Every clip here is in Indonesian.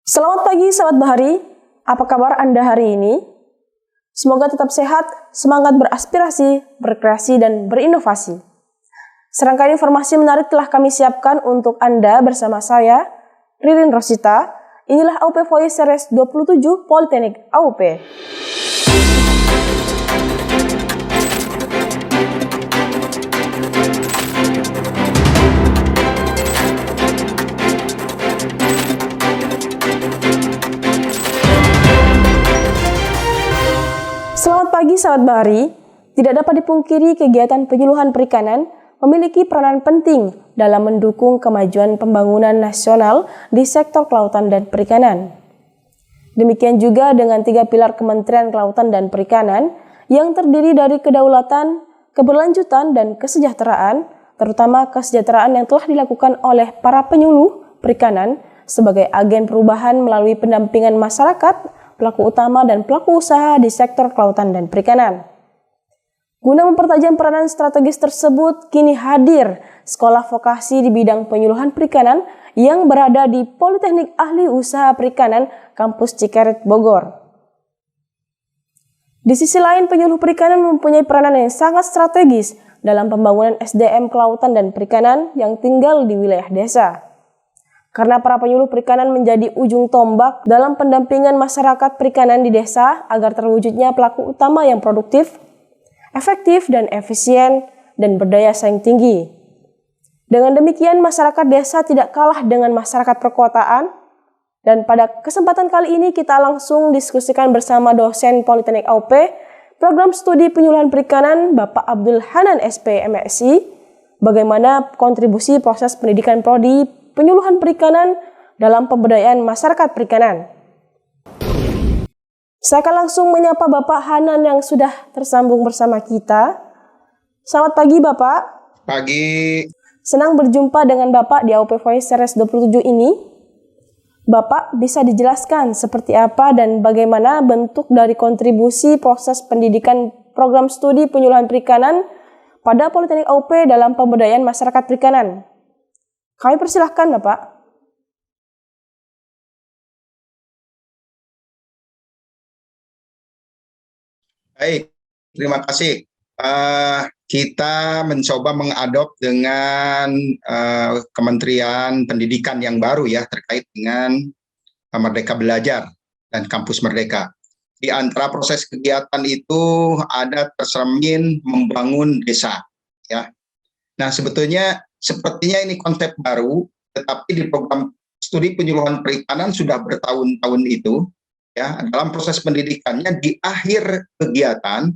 Selamat pagi sahabat Bahari, apa kabar Anda hari ini? Semoga tetap sehat, semangat beraspirasi, berkreasi, dan berinovasi. Serangkaian informasi menarik telah kami siapkan untuk Anda bersama saya, Ririn Rosita. Inilah AUP Voice Series 27 Politeknik AUP. Selamat pagi sahabat Bahari, tidak dapat dipungkiri kegiatan penyuluhan perikanan memiliki peranan penting dalam mendukung kemajuan pembangunan nasional di sektor kelautan dan perikanan. Demikian juga dengan 3 pilar Kementerian Kelautan dan Perikanan yang terdiri dari kedaulatan, keberlanjutan, dan kesejahteraan, terutama kesejahteraan yang telah dilakukan oleh para penyuluh perikanan sebagai agen perubahan melalui pendampingan masyarakat, pelaku utama dan pelaku usaha di sektor kelautan dan perikanan. Guna mempertajam peranan strategis tersebut, kini hadir sekolah vokasi di bidang penyuluhan perikanan yang berada di Politeknik Ahli Usaha Perikanan Kampus Cikerit, Bogor. Di sisi lain, penyuluh perikanan mempunyai peranan yang sangat strategis dalam pembangunan SDM kelautan dan perikanan yang tinggal di wilayah desa. Karena para penyuluh perikanan menjadi ujung tombak dalam pendampingan masyarakat perikanan di desa agar terwujudnya pelaku utama yang produktif, efektif dan efisien, dan berdaya saing tinggi. Dengan demikian, masyarakat desa tidak kalah dengan masyarakat perkotaan, dan pada kesempatan kali ini kita langsung diskusikan bersama dosen Politeknik AUP, Program Studi Penyuluhan Perikanan, Bapak Abdul Hanan SP MSI, bagaimana kontribusi proses pendidikan prodi penyuluhan perikanan dalam pemberdayaan masyarakat perikanan. Saya akan langsung menyapa Bapak Hanan yang sudah tersambung bersama kita. Selamat pagi Bapak. Pagi. Senang berjumpa dengan Bapak di AUP Voice Series 27 ini. Bapak bisa dijelaskan seperti apa dan bagaimana bentuk dari kontribusi proses pendidikan program studi penyuluhan perikanan pada Politeknik AUP dalam pemberdayaan masyarakat perikanan. Kami persilahkan, Bapak. Baik, terima kasih. Kita mencoba mengadop dengan Kementerian Pendidikan yang baru ya terkait dengan Merdeka Belajar dan Kampus Merdeka. Di antara proses kegiatan itu ada tercermin membangun desa, ya. Nah, sepertinya ini konsep baru, tetapi di program studi penyuluhan perikanan sudah bertahun-tahun itu, ya, dalam proses pendidikannya di akhir kegiatan,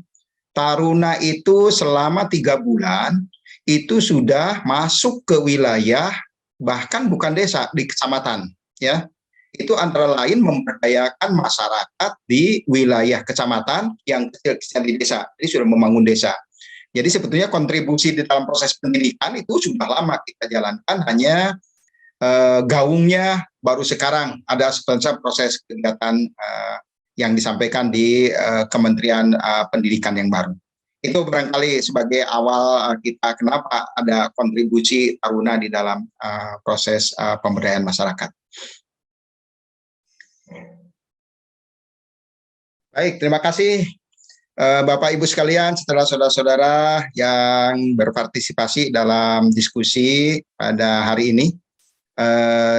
taruna itu selama 3 bulan itu sudah masuk ke wilayah, bahkan bukan desa, di kecamatan, ya. Itu antara lain memberdayakan masyarakat di wilayah kecamatan yang kecil-kecil di desa, jadi sudah membangun desa. Jadi sebetulnya kontribusi di dalam proses pendidikan itu sudah lama kita jalankan, hanya gaungnya baru sekarang ada sebenarnya proses kegiatan yang disampaikan di Kementerian Pendidikan yang baru. Itu barangkali sebagai awal kita kenapa ada kontribusi taruna di dalam proses pemberdayaan masyarakat. Baik, terima kasih Bapak Ibu sekalian, saudara-saudara yang berpartisipasi dalam diskusi pada hari ini.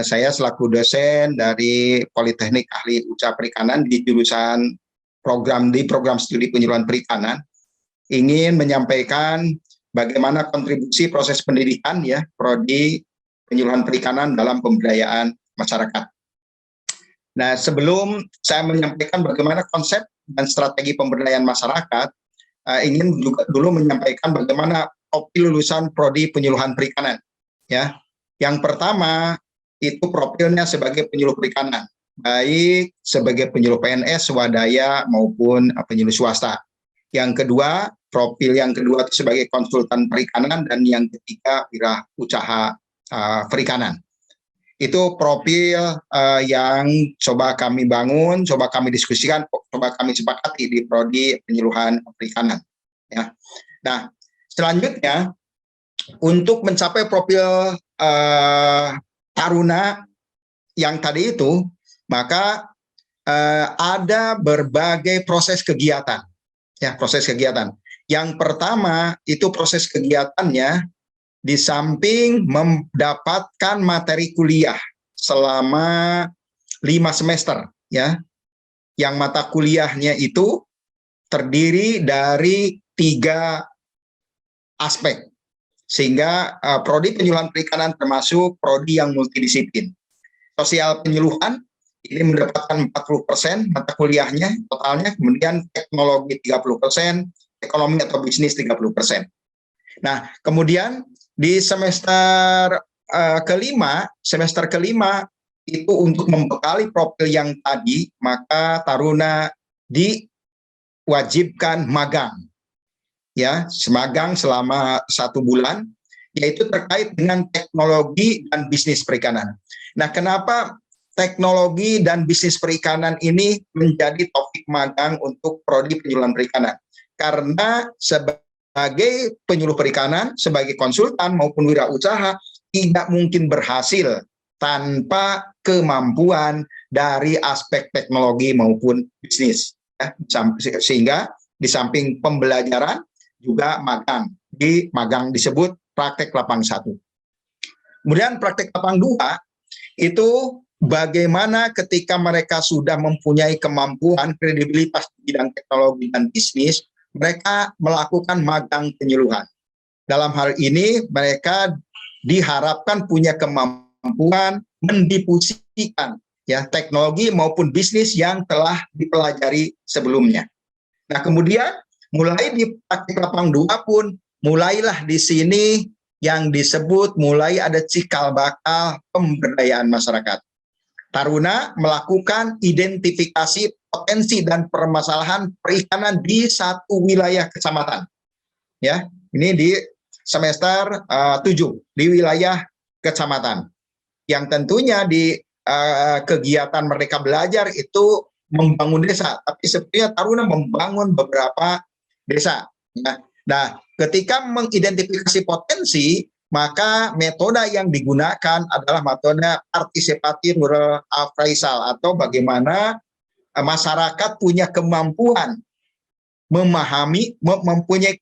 Saya selaku dosen dari Politeknik Ahli Usaha Perikanan di jurusan program studi penyuluhan perikanan ingin menyampaikan bagaimana kontribusi proses pendidikan ya prodi penyuluhan perikanan dalam pemberdayaan masyarakat. Nah, sebelum saya menyampaikan bagaimana konsep dan strategi pemberdayaan masyarakat, ingin juga dulu menyampaikan bagaimana profil lulusan prodi penyuluhan perikanan. Ya, yang pertama itu profilnya sebagai penyuluh perikanan, baik sebagai penyuluh PNS, swadaya maupun penyuluh swasta. Yang kedua, profil yang kedua itu sebagai konsultan perikanan, dan yang ketiga wirausaha perikanan. Itu profil yang coba kami bangun, coba kami diskusikan, coba kami sepakati di prodi penyuluhan perikanan. Ya. Nah, selanjutnya untuk mencapai profil taruna yang tadi itu, maka ada berbagai proses kegiatan. Ya, proses kegiatan. Yang pertama itu proses kegiatannya di samping mendapatkan materi kuliah selama 5 semester, ya. Yang mata kuliahnya itu terdiri dari 3 aspek. Sehingga prodi penyuluhan perikanan termasuk prodi yang multidisiplin. Sosial penyuluhan ini mendapatkan 40% mata kuliahnya totalnya, kemudian teknologi 30%, ekonomi atau bisnis 30%. Nah, kemudian di semester kelima itu untuk membekali profil yang tadi, maka taruna diwajibkan magang, ya, semagang selama 1 bulan, yaitu terkait dengan teknologi dan bisnis perikanan. Nah, kenapa teknologi dan bisnis perikanan ini menjadi topik magang untuk prodi penyuluhan perikanan? Karena sebagai penyuluh perikanan, sebagai konsultan maupun wirausaha, tidak mungkin berhasil tanpa kemampuan dari aspek teknologi maupun bisnis. Ya, sehingga di samping pembelajaran juga magang. Di magang disebut praktek lapang 1. Kemudian praktek lapang 2 itu bagaimana ketika mereka sudah mempunyai kemampuan, kredibilitas di bidang teknologi dan bisnis, mereka melakukan magang penyuluhan. Dalam hal ini mereka diharapkan punya kemampuan mendifusikan, ya, teknologi maupun bisnis yang telah dipelajari sebelumnya. Nah, kemudian mulai di praktik lapang 2 pun mulailah di sini yang disebut mulai ada cikal bakal pemberdayaan masyarakat. Taruna melakukan identifikasi potensi dan permasalahan perikanan di 1 wilayah kecamatan. Ya, ini di semester 7 di wilayah kecamatan. Yang tentunya di kegiatan mereka belajar itu membangun desa, tapi sebenarnya taruna membangun beberapa desa. Nah, ketika mengidentifikasi potensi, maka metode yang digunakan adalah metode partisipatif rural appraisal, atau bagaimana masyarakat punya kemampuan memahami, mempunyai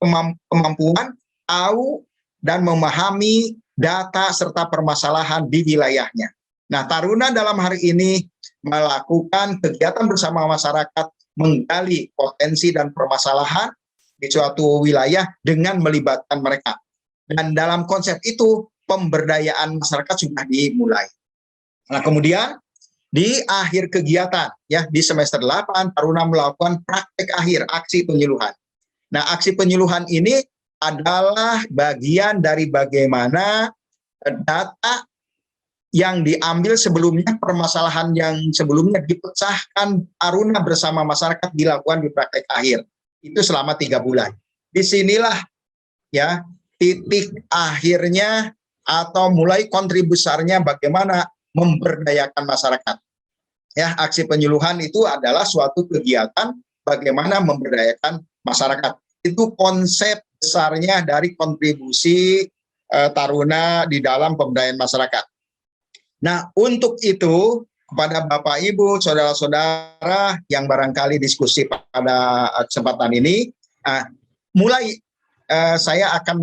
kemampuan tahu dan memahami data serta permasalahan di wilayahnya. Nah, taruna dalam hari ini melakukan kegiatan bersama masyarakat menggali potensi dan permasalahan di suatu wilayah dengan melibatkan mereka. Dan dalam konsep itu pemberdayaan masyarakat sudah dimulai. Nah, kemudian di akhir kegiatan, ya, di semester 8 taruna melakukan praktek akhir aksi penyuluhan. Nah, aksi penyuluhan ini adalah bagian dari bagaimana data yang diambil sebelumnya, permasalahan yang sebelumnya dipecahkan taruna bersama masyarakat dilakukan di praktek akhir. Itu selama 3 bulan. Disinilah, ya, titik akhirnya atau mulai kontribusinya bagaimana memberdayakan masyarakat. Ya, aksi penyuluhan itu adalah suatu kegiatan bagaimana memberdayakan masyarakat. Itu konsep besarnya dari kontribusi taruna di dalam pemberdayaan masyarakat. Nah, untuk itu kepada Bapak Ibu, saudara-saudara yang barangkali diskusi pada kesempatan ini, saya akan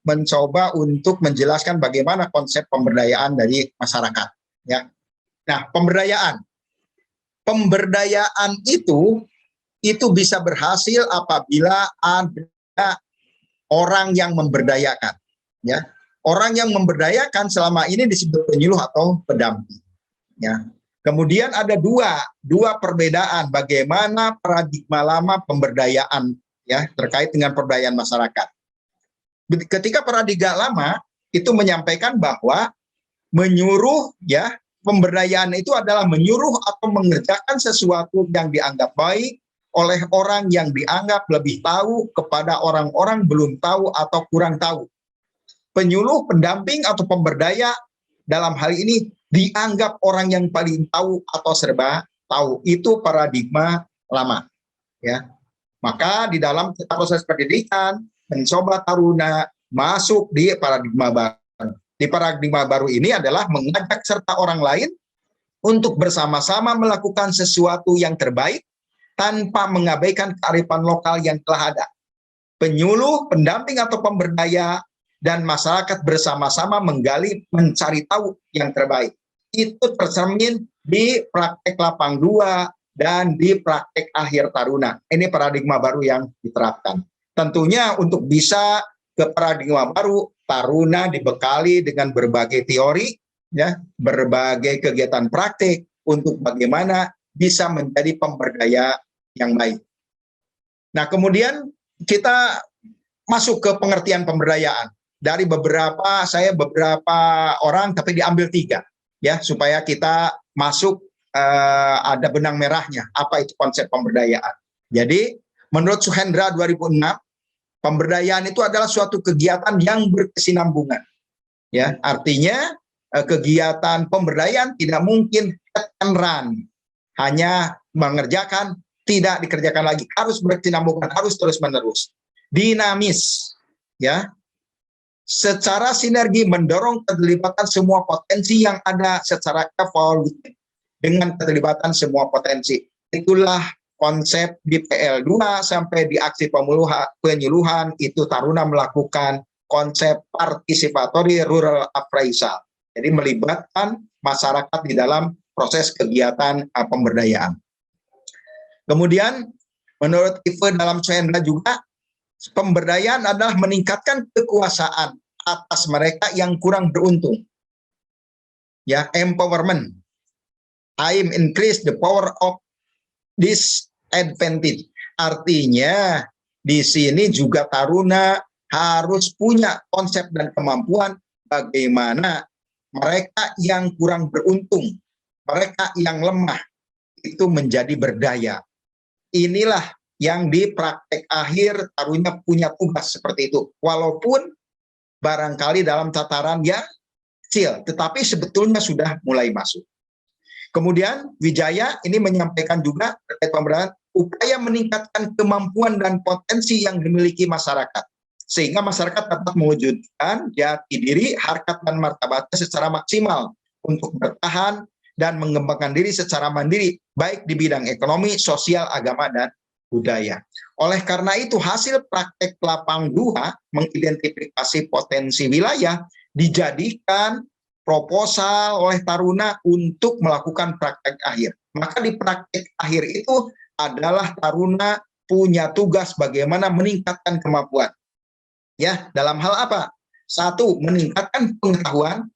mencoba untuk menjelaskan bagaimana konsep pemberdayaan dari masyarakat. Ya, nah, pemberdayaan itu bisa berhasil apabila ada orang yang memberdayakan. Ya, orang yang memberdayakan selama ini disebut penyuluh atau pendamping. Ya. Kemudian ada dua perbedaan bagaimana paradigma lama pemberdayaan, ya, terkait dengan pemberdayaan masyarakat. Ketika paradigma lama itu menyampaikan bahwa menyuruh, ya, pemberdayaan itu adalah menyuruh atau mengerjakan sesuatu yang dianggap baik oleh orang yang dianggap lebih tahu kepada orang-orang belum tahu atau kurang tahu. Penyuluh, pendamping atau pemberdaya dalam hal ini dianggap orang yang paling tahu atau serba tahu. Itu paradigma lama, ya. Maka di dalam proses pendidikan mencoba taruna masuk di paradigma baru. Di paradigma baru ini adalah mengajak serta orang lain untuk bersama-sama melakukan sesuatu yang terbaik tanpa mengabaikan kearifan lokal yang telah ada. Penyuluh, pendamping atau pemberdaya, dan masyarakat bersama-sama menggali, mencari tahu yang terbaik. Itu tercermin di praktek Lapang 2 dan di praktek akhir Taruna. Ini paradigma baru yang diterapkan. Tentunya untuk bisa ke paradigma baru, Taruna dibekali dengan berbagai teori, ya, berbagai kegiatan praktik untuk bagaimana bisa menjadi pemberdaya yang baik. Nah, kemudian kita masuk ke pengertian pemberdayaan. Dari beberapa orang, tapi diambil 3, ya, supaya kita masuk ada benang merahnya. Apa itu konsep pemberdayaan? Jadi, menurut Suhendra 2006, pemberdayaan itu adalah suatu kegiatan yang berkesinambungan. Ya, artinya kegiatan pemberdayaan tidak mungkin hit and run, hanya mengerjakan, tidak dikerjakan lagi, harus berkesinambungan, harus terus-menerus, dinamis, ya, secara sinergi mendorong keterlibatan semua potensi yang ada secara evolutif dengan keterlibatan semua potensi. Itulah konsep di PL2 sampai di aksi penyuluhan itu Taruna melakukan konsep participatory rural appraisal. Jadi melibatkan masyarakat di dalam proses kegiatan pemberdayaan. Kemudian menurut Ive dalam Suhendra juga, pemberdayaan adalah meningkatkan kekuasaan atas mereka yang kurang beruntung. Ya, empowerment. I'm increase the power of disadvantage. Artinya di sini juga Taruna harus punya konsep dan kemampuan bagaimana mereka yang kurang beruntung, mereka yang lemah itu menjadi berdaya. Inilah yang di praktek akhir Taruna punya tugas seperti itu. Walaupun barangkali dalam tataran yang kecil, tetapi sebetulnya sudah mulai masuk. Kemudian Wijaya ini menyampaikan juga terkait pemberdayaan, upaya meningkatkan kemampuan dan potensi yang dimiliki masyarakat, sehingga masyarakat dapat mewujudkan jati diri, harkat dan martabatnya secara maksimal untuk bertahan dan mengembangkan diri secara mandiri, baik di bidang ekonomi, sosial, agama, dan budaya. Oleh karena itu, hasil praktek Lapang 2 mengidentifikasi potensi wilayah dijadikan proposal oleh Taruna untuk melakukan praktek akhir. Maka di praktek akhir itu adalah Taruna punya tugas bagaimana meningkatkan kemampuan. Ya, dalam hal apa? 1, meningkatkan pengetahuan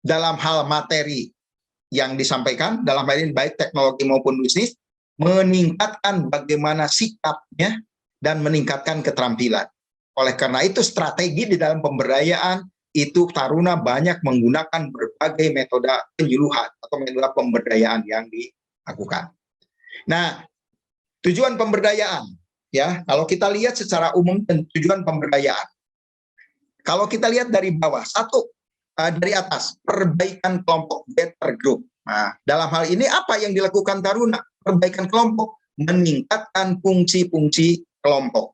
dalam hal materi yang disampaikan, dalam hal ini baik teknologi maupun bisnis, meningkatkan bagaimana sikapnya dan meningkatkan keterampilan. Oleh karena itu strategi di dalam pemberdayaan itu Taruna banyak menggunakan berbagai metode penyuluhan atau metode pemberdayaan yang dilakukan. Nah, tujuan pemberdayaan, ya, kalau kita lihat secara umum tujuan pemberdayaan. Kalau kita lihat dari bawah, 1, dari atas, perbaikan kelompok, better group. Nah, dalam hal ini apa yang dilakukan Taruna? Perbaikan kelompok, meningkatkan fungsi-fungsi kelompok.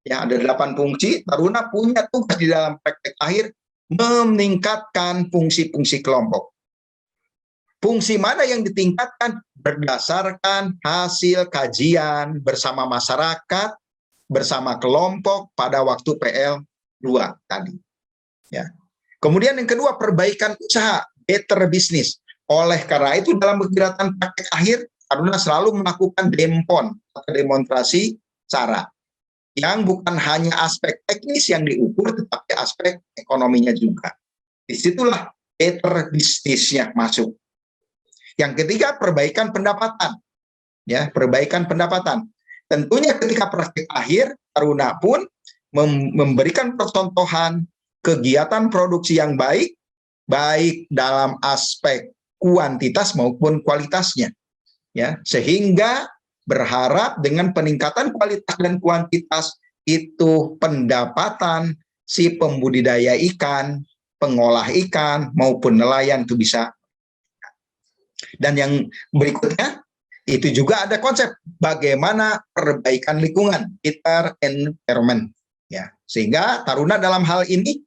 Ya, ada 8 fungsi, Taruna punya tugas di dalam praktek akhir meningkatkan fungsi-fungsi kelompok. Fungsi mana yang ditingkatkan? Berdasarkan hasil kajian bersama masyarakat, bersama kelompok pada waktu PL2 tadi. Ya. Kemudian yang kedua, perbaikan usaha, better business. Oleh karena itu dalam kegiatan praktek akhir, Taruna selalu melakukan dempon atau demonstrasi cara yang bukan hanya aspek teknis yang diukur, tetapi aspek ekonominya juga. Disitulah better business-nya masuk. Yang ketiga, perbaikan pendapatan. Ya, perbaikan pendapatan. Tentunya ketika praktek akhir, Taruna pun memberikan percontohan kegiatan produksi yang baik, baik dalam aspek kuantitas maupun kualitasnya. Ya, sehingga berharap dengan peningkatan kualitas dan kuantitas itu pendapatan si pembudidaya ikan, pengolah ikan maupun nelayan itu bisa. Dan yang berikutnya itu juga ada konsep bagaimana perbaikan lingkungan, better environment. Ya, sehingga Taruna dalam hal ini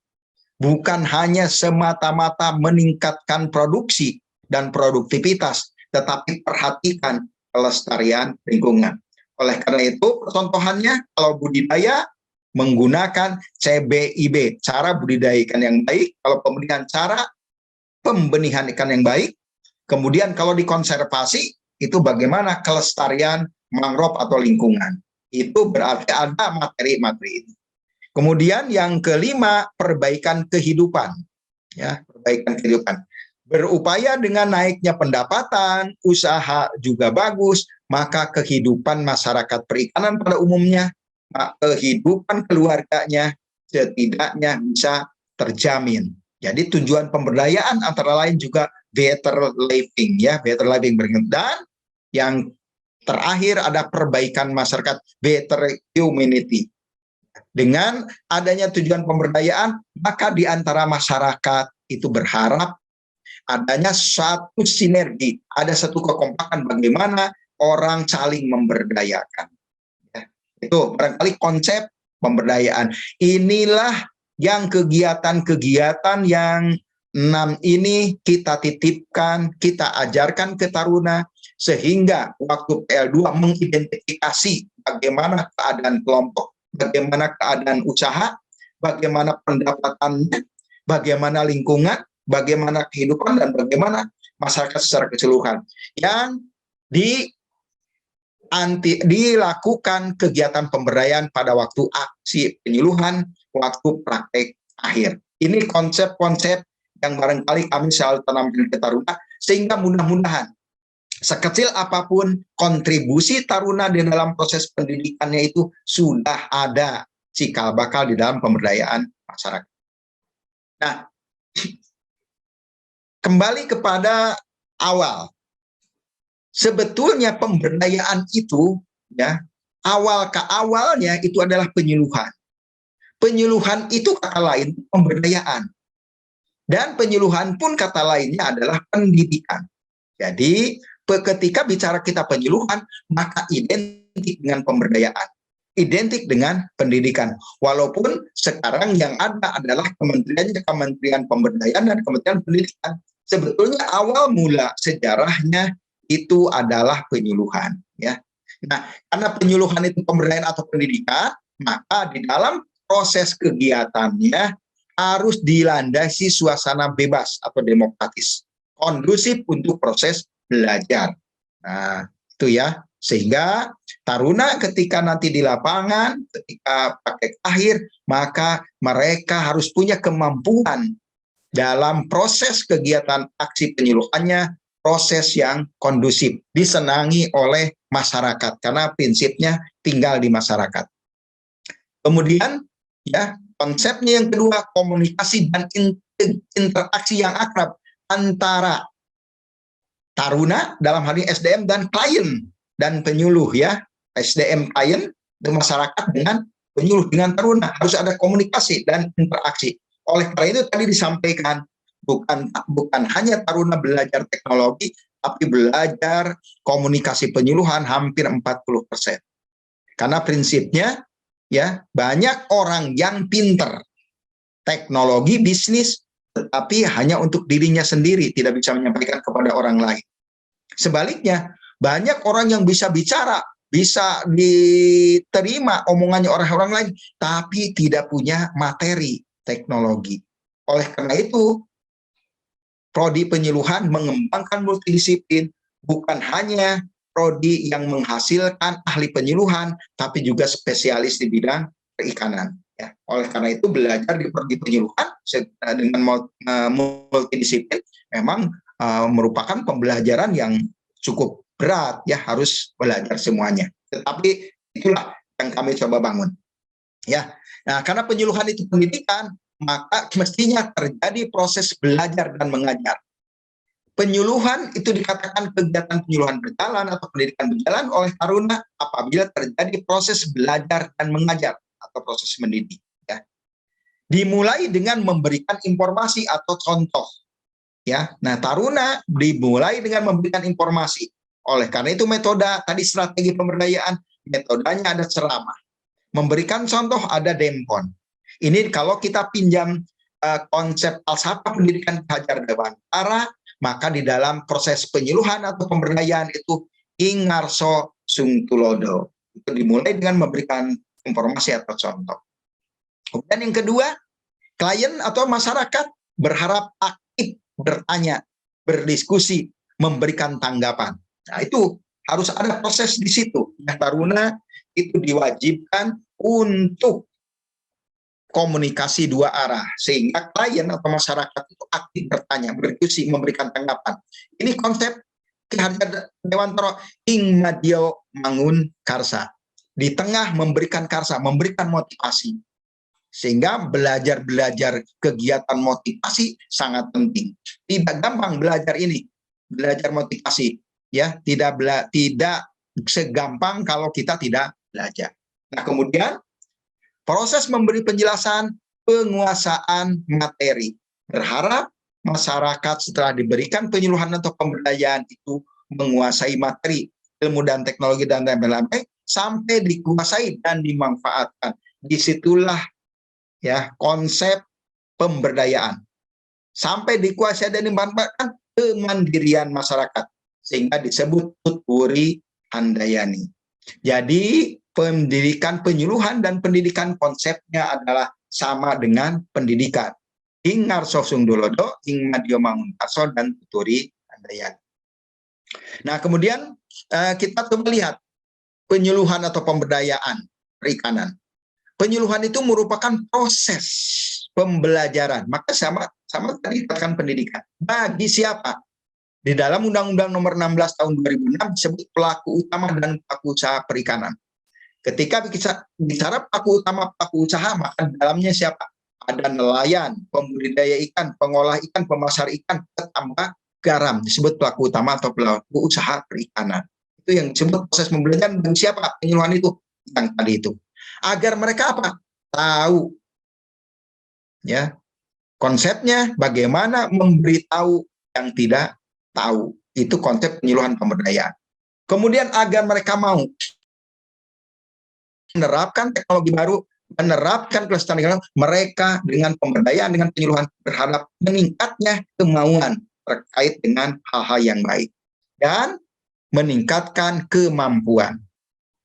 bukan hanya semata-mata meningkatkan produksi, dan produktivitas, tetapi perhatikan kelestarian lingkungan. Oleh karena itu, contohannya kalau budidaya menggunakan CBIB, cara budidaya ikan yang baik, kalau pembenihan cara pembenihan ikan yang baik, kemudian kalau dikonservasi, itu bagaimana kelestarian mangrove atau lingkungan. Itu berarti ada materi-materi ini. Kemudian yang kelima, perbaikan kehidupan. Ya, perbaikan kehidupan. Berupaya dengan naiknya pendapatan, usaha juga bagus, maka kehidupan masyarakat perikanan pada umumnya, kehidupan keluarganya setidaknya bisa terjamin. Jadi tujuan pemberdayaan antara lain juga better living, ya, better living. Dan yang terakhir ada perbaikan masyarakat, better humanity. Dengan adanya tujuan pemberdayaan, maka di antara masyarakat itu berharap adanya satu sinergi, ada satu kekompakan bagaimana orang saling memberdayakan. Ya, itu barangkali konsep pemberdayaan. Inilah yang kegiatan-kegiatan yang 6 ini kita titipkan, kita ajarkan ke taruna, sehingga waktu PL2 mengidentifikasi bagaimana keadaan kelompok, bagaimana keadaan usaha, bagaimana pendapatannya, bagaimana lingkungan, bagaimana kehidupan, dan bagaimana masyarakat secara keseluruhan. Yang dilakukan kegiatan pemberdayaan pada waktu aksi penyuluhan, waktu praktek akhir. Ini konsep-konsep yang barangkali kami selalu tanamkan ke taruna, sehingga mudah-mudahan sekecil apapun kontribusi taruna di dalam proses pendidikannya itu sudah ada cikal bakal di dalam pemberdayaan masyarakat. Nah, kembali kepada awal. Sebetulnya pemberdayaan itu, ya, awalnya itu adalah penyuluhan. Penyuluhan itu kata lain pemberdayaan. Dan penyuluhan pun kata lainnya adalah pendidikan. Jadi ketika bicara kita penyuluhan, maka identik dengan pemberdayaan, identik dengan pendidikan. Walaupun sekarang yang ada adalah Kementerian Pemberdayaan dan Kementerian Pendidikan. Sebetulnya awal mula sejarahnya itu adalah penyuluhan. Ya. Nah, karena penyuluhan itu pemberdayaan atau pendidikan, maka di dalam proses kegiatannya harus dilandasi suasana bebas atau demokratis, kondusif untuk proses belajar. Nah, itu ya. Sehingga taruna ketika nanti di lapangan, ketika praktek akhir, maka mereka harus punya kemampuan dalam proses kegiatan aksi penyuluhannya, proses yang kondusif, disenangi oleh masyarakat, karena prinsipnya tinggal di masyarakat. Kemudian, ya, konsepnya yang kedua, komunikasi dan interaksi yang akrab antara taruna dalam hal ini SDM dan klien dan penyuluh, ya, SDM klien dan masyarakat dengan penyuluh dengan taruna, harus ada komunikasi dan interaksi. Oleh karena itu tadi disampaikan bukan hanya taruna belajar teknologi, tapi belajar komunikasi penyuluhan hampir 40%. Karena prinsipnya, ya, banyak orang yang pinter teknologi bisnis, tetapi hanya untuk dirinya sendiri, tidak bisa menyampaikan kepada orang lain. Sebaliknya, banyak orang yang bisa bicara, bisa diterima omongannya orang-orang lain, tapi tidak punya materi teknologi. Oleh karena itu, prodi penyuluhan mengembangkan multidisiplin, bukan hanya prodi yang menghasilkan ahli penyuluhan, tapi juga spesialis di bidang perikanan. Ya. Oleh karena itu, belajar di prodi penyuluhan dengan multidisiplin memang merupakan pembelajaran yang cukup berat, ya, harus belajar semuanya. Tetapi itulah yang kami coba bangun. Ya, nah, karena penyuluhan itu pendidikan, maka mestinya terjadi proses belajar dan mengajar. Penyuluhan itu dikatakan kegiatan penyuluhan berjalan atau pendidikan berjalan oleh taruna apabila terjadi proses belajar dan mengajar atau proses mendidik. Ya. Dimulai dengan memberikan informasi atau contoh. Ya, nah, taruna dimulai dengan memberikan informasi. Oleh karena itu metode tadi strategi pemberdayaan, metodenya ada ceramah. Memberikan contoh ada dempon. Ini kalau kita pinjam konsep falsafah pendidikan Hajar Dewantara, Maka di dalam proses penyuluhan atau pemberdayaan itu ingarso sung tulodo. Itu dimulai dengan memberikan informasi atau contoh. Kemudian yang kedua, klien atau masyarakat berharap aktif bertanya, berdiskusi, memberikan tanggapan. Nah, itu harus ada proses di situ. Nah, Taruna itu diwajibkan untuk komunikasi dua arah, sehingga klien atau masyarakat itu aktif bertanya, berdiskusi, memberikan tanggapan. Ini konsep Ki-Harja Dewantara ing madya mangun karsa. Di tengah memberikan karsa, memberikan motivasi. Sehingga belajar kegiatan motivasi sangat penting. Tidak gampang belajar ini, belajar motivasi, ya, tidak segampang kalau kita tidak belajar. Nah, kemudian proses memberi penjelasan penguasaan materi. Berharap masyarakat setelah diberikan penyuluhan atau pemberdayaan itu menguasai materi, ilmu dan teknologi dan lain-lain sampai dikuasai dan dimanfaatkan. Disitulah ya konsep pemberdayaan. Sampai dikuasai dan dimanfaatkan kemandirian masyarakat. Sehingga disebut tuturi handayani. Jadi pendidikan penyuluhan dan pendidikan konsepnya adalah sama dengan pendidikan. Ing ngarso sung tulodo, ing madya mangun karsa dan tuturi handayani. Nah, kemudian kita tuh melihat penyuluhan atau pemberdayaan perikanan. Penyuluhan itu merupakan proses pembelajaran. Maka sama tadi katakan pendidikan. Bagi siapa? Di dalam Undang-Undang Nomor 16 Tahun 2006 disebut pelaku utama dan pelaku usaha perikanan. Ketika bicara pelaku utama, pelaku usaha, maka dalamnya siapa? Ada nelayan, pembudidaya ikan, pengolah ikan, pemasar ikan, petambak garam, disebut pelaku utama atau pelaku usaha perikanan. Itu yang disebut proses pembelajaran. Dan siapa penyuluhan itu? Yang tadi itu. Agar mereka apa? Tahu. Ya. Konsepnya bagaimana memberitahu yang tidak tahu. Itu konsep penyuluhan pemberdayaan. Kemudian agar mereka mau menerapkan teknologi baru, menerapkan kelestarian mereka dengan pemberdayaan, dengan penyuluhan berharap meningkatnya kemauan terkait dengan hal-hal yang baik dan meningkatkan kemampuan.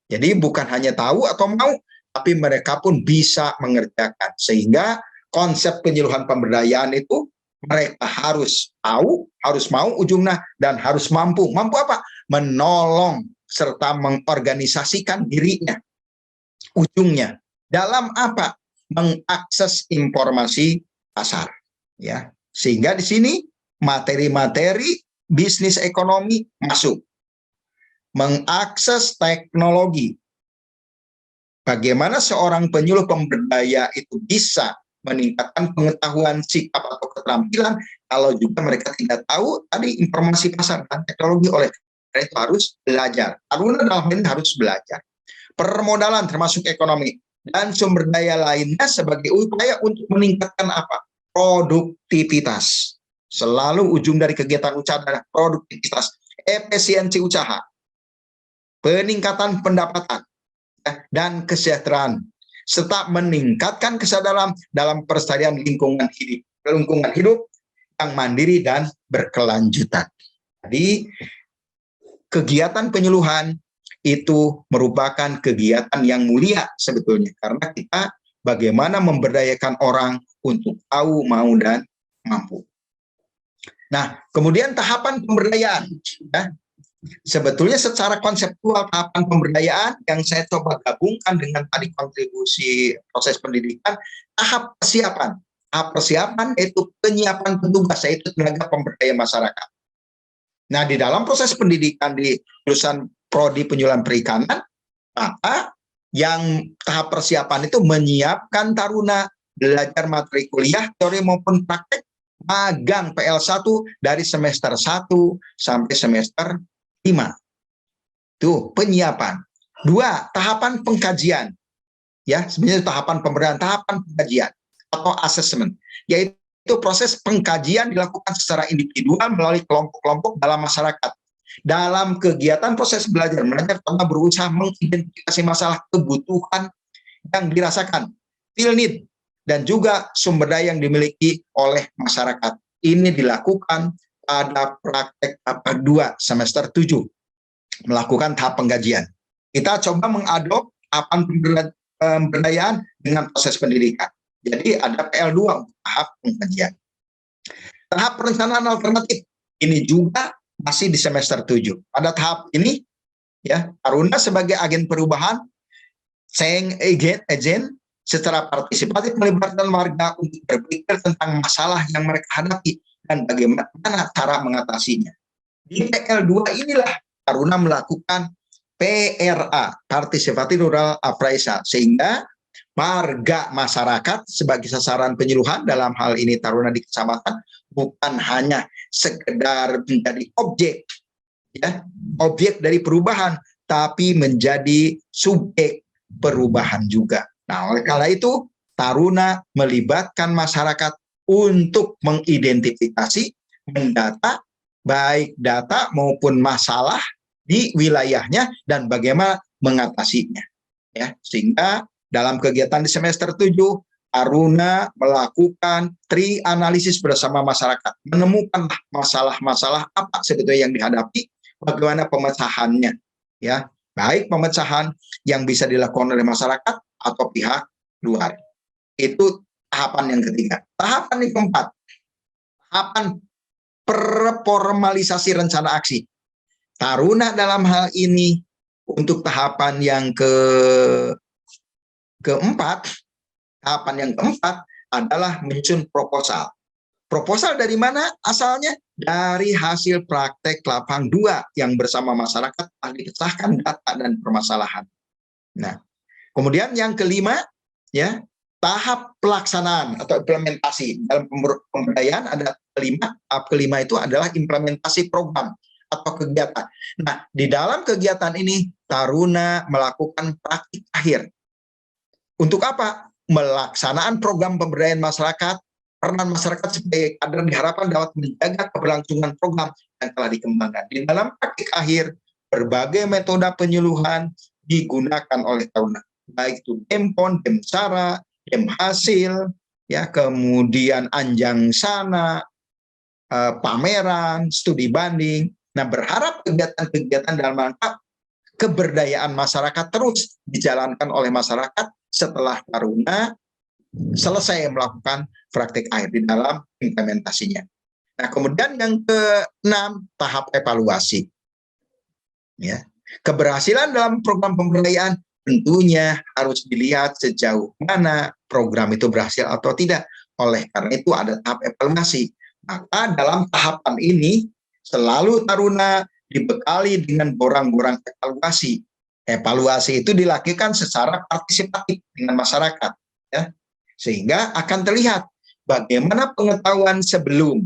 Jadi bukan hanya tahu atau mau, tapi mereka pun bisa mengerjakan. Sehingga konsep penyuluhan pemberdayaan itu mereka harus tahu, harus mau ujungnya, dan harus mampu. Mampu apa? Menolong serta mengorganisasikan dirinya. Ujungnya dalam apa? Mengakses informasi pasar, ya. Sehingga di sini materi-materi bisnis ekonomi masuk. Mengakses teknologi. Bagaimana seorang penyuluh pemberdaya itu bisa meningkatkan pengetahuan sikap atau keterampilan kalau juga mereka tidak tahu tadi informasi pasar dan teknologi, oleh karena itu harus belajar. Taruna dalam hal ini harus belajar. Permodalan termasuk ekonomi dan sumber daya lainnya sebagai upaya untuk meningkatkan apa? Produktivitas. Selalu ujung dari kegiatan usaha adalah produktivitas, efisiensi usaha, peningkatan pendapatan dan kesejahteraan, serta meningkatkan kesadaran dalam pelestarian lingkungan hidup yang mandiri dan berkelanjutan. Jadi kegiatan penyuluhan itu merupakan kegiatan yang mulia sebetulnya, karena kita bagaimana memberdayakan orang untuk tahu, mau, dan mampu. Nah, kemudian tahapan pemberdayaan. Ya. Sebetulnya secara konseptual tahapan pemberdayaan yang saya coba gabungkan dengan tadi kontribusi proses pendidikan, tahap persiapan. Tahap persiapan yaitu penyiapan petugas, yaitu tenaga pemberdayaan masyarakat. Nah, di dalam proses pendidikan di jurusan Prodi Penyuluhan Perikanan, maka yang tahap persiapan itu menyiapkan taruna belajar materi kuliah, teori maupun praktek, magang PL1 dari semester 1 sampai semester 5. Itu penyiapan. 2, tahapan pengkajian. Ya, sebenarnya tahapan pemberdayaan, tahapan pengkajian atau assessment, yaitu proses pengkajian dilakukan secara individual melalui kelompok-kelompok dalam masyarakat. Dalam kegiatan proses belajar mengajar, tanpa berusaha mengidentifikasi masalah kebutuhan yang dirasakan, feel need, dan juga sumber daya yang dimiliki oleh masyarakat. Ini dilakukan pada praktek tahap 2 semester 7 melakukan tahap pengkajian. Kita coba mengadop tahapan pemberdayaan dengan proses pendidikan. Jadi ada PL2 untuk tahap pengkajian. Tahap perencanaan alternatif ini juga masih di semester 7. Pada tahap ini ya, Taruna sebagai agen perubahan, saying agent secara partisipatif melibatkan warga untuk berpikir tentang masalah yang mereka hadapi dan bagaimana cara mengatasinya. Di PL2 inilah Taruna melakukan PRA, Participative Rural Appraisal, sehingga warga masyarakat sebagai sasaran penyuluhan, dalam hal ini Taruna di kecamatan, bukan hanya sekedar menjadi objek, ya, objek dari perubahan, tapi menjadi subjek perubahan juga. Nah, oleh karena itu, Taruna melibatkan masyarakat untuk mengidentifikasi, mendata, baik data maupun masalah di wilayahnya dan bagaimana mengatasinya. Ya, sehingga dalam kegiatan di semester 7, Taruna melakukan tri-analisis bersama masyarakat, menemukan masalah-masalah apa sebetulnya yang dihadapi, bagaimana pemecahannya, ya, baik pemecahan yang bisa dilakukan oleh masyarakat atau pihak luar. Itu tahapan yang ketiga. Tahapan yang keempat, tahapan performalisasi rencana aksi. Taruna dalam hal ini untuk tahapan yang keempat, tahapan yang keempat adalah menyusun proposal. Proposal dari mana asalnya? Dari hasil praktek lapang 2 yang bersama masyarakat telah dipecahkan data dan permasalahan. Nah, kemudian yang kelima, ya, tahap pelaksanaan atau implementasi. Dalam pemberdayaan ada kelima. Tahap kelima itu adalah implementasi program atau kegiatan. Nah, di dalam kegiatan ini Taruna melakukan praktik akhir. Untuk apa? Melaksanaan program pemberdayaan masyarakat. Peran masyarakat sebagai kader diharapkan dapat menjaga keberlangsungan program yang telah dikembangkan. Di dalam praktik akhir, berbagai metode penyuluhan digunakan oleh Taruna, baik itu Dempon, Demsara, Demhasil, ya, kemudian Anjang Sana, pameran, studi banding. Nah, berharap kegiatan-kegiatan dalam rangka keberdayaan masyarakat terus dijalankan oleh masyarakat setelah Taruna selesai melakukan praktik akhir di dalam implementasinya. Nah, kemudian yang keenam, tahap evaluasi. Ya, keberhasilan dalam program pemberdayaan tentunya harus dilihat sejauh mana program itu berhasil atau tidak. Oleh karena itu ada tahap evaluasi. Maka dalam tahapan ini selalu Taruna dibekali dengan borang-borang evaluasi. Evaluasi itu dilakukan secara partisipatif dengan masyarakat, ya, sehingga akan terlihat bagaimana pengetahuan sebelum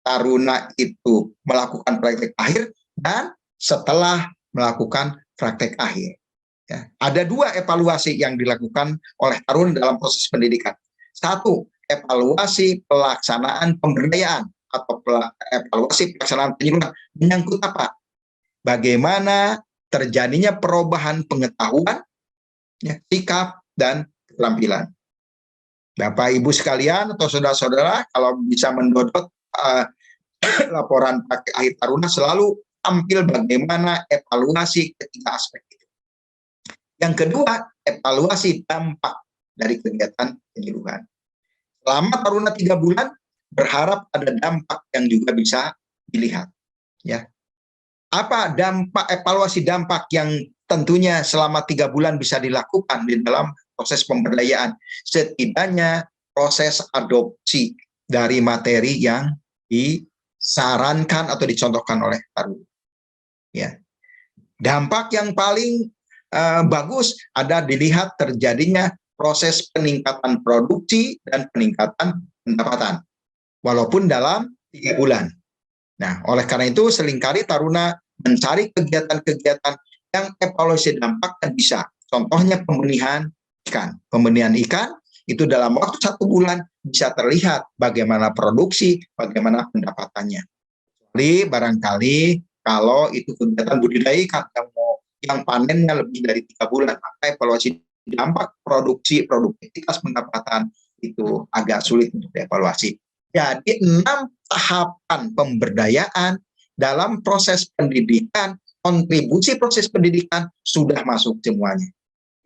Taruna itu melakukan praktek akhir dan setelah melakukan praktek akhir. Ya. Ada 2 evaluasi yang dilakukan oleh Taruna dalam proses pendidikan. 1, evaluasi pelaksanaan pemberdayaan atau evaluasi pelaksanaan penyuluhan, menyangkut apa? Bagaimana terjadinya perubahan pengetahuan, ya, sikap, dan keterampilan. Bapak Ibu sekalian atau saudara-saudara, kalau bisa mendodot laporan praktek akhir Taruna, selalu tampil bagaimana evaluasi ketiga aspek itu. Yang kedua, evaluasi dampak dari kegiatan penyuluhan. Selama Taruna 3 bulan, berharap ada dampak yang juga bisa dilihat. Ya, apa dampak, evaluasi dampak yang tentunya selama 3 bulan bisa dilakukan di dalam proses pemberdayaan? Setidaknya proses adopsi dari materi yang disarankan atau dicontohkan oleh Taruna. Ya, dampak yang paling bagus ada dilihat terjadinya proses peningkatan produksi dan peningkatan pendapatan, walaupun dalam 3 bulan. Nah, oleh karena itu seringkali Taruna mencari kegiatan-kegiatan yang evaluasi dampak dan bisa. Contohnya pembenihan ikan. Pembenihan ikan itu dalam waktu 1 bulan bisa terlihat bagaimana produksi, bagaimana pendapatannya. Jadi barangkali kalau itu kegiatan budidaya ikan yang panennya lebih dari 3 bulan, maka evaluasi dampak produksi, produktivitas pendapatan itu agak sulit untuk dievaluasi. Jadi 6 tahapan pemberdayaan dalam proses pendidikan, kontribusi proses pendidikan sudah masuk semuanya.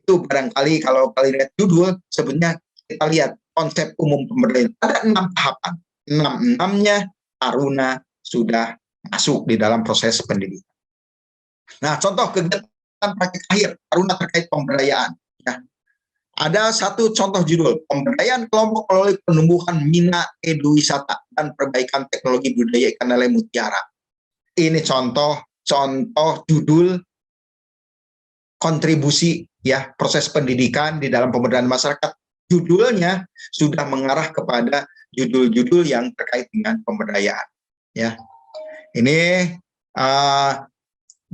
Itu barangkali kalau kalian lihat judul, sebenarnya kita lihat konsep umum pemberdayaan. Ada 6 tahapan. 6-6-nya Taruna sudah masuk di dalam proses pendidikan. Nah, contoh kegiatan praktik akhir Taruna terkait pemberdayaan. Ya. Ada satu contoh judul, pemberdayaan kelompok melalui penumbuhan minat eduwisata dan perbaikan teknologi budaya ikan lele mutiara. Ini contoh judul kontribusi ya proses pendidikan di dalam pemberdayaan masyarakat. Judulnya sudah mengarah kepada judul-judul yang terkait dengan pemberdayaan. Ya, ini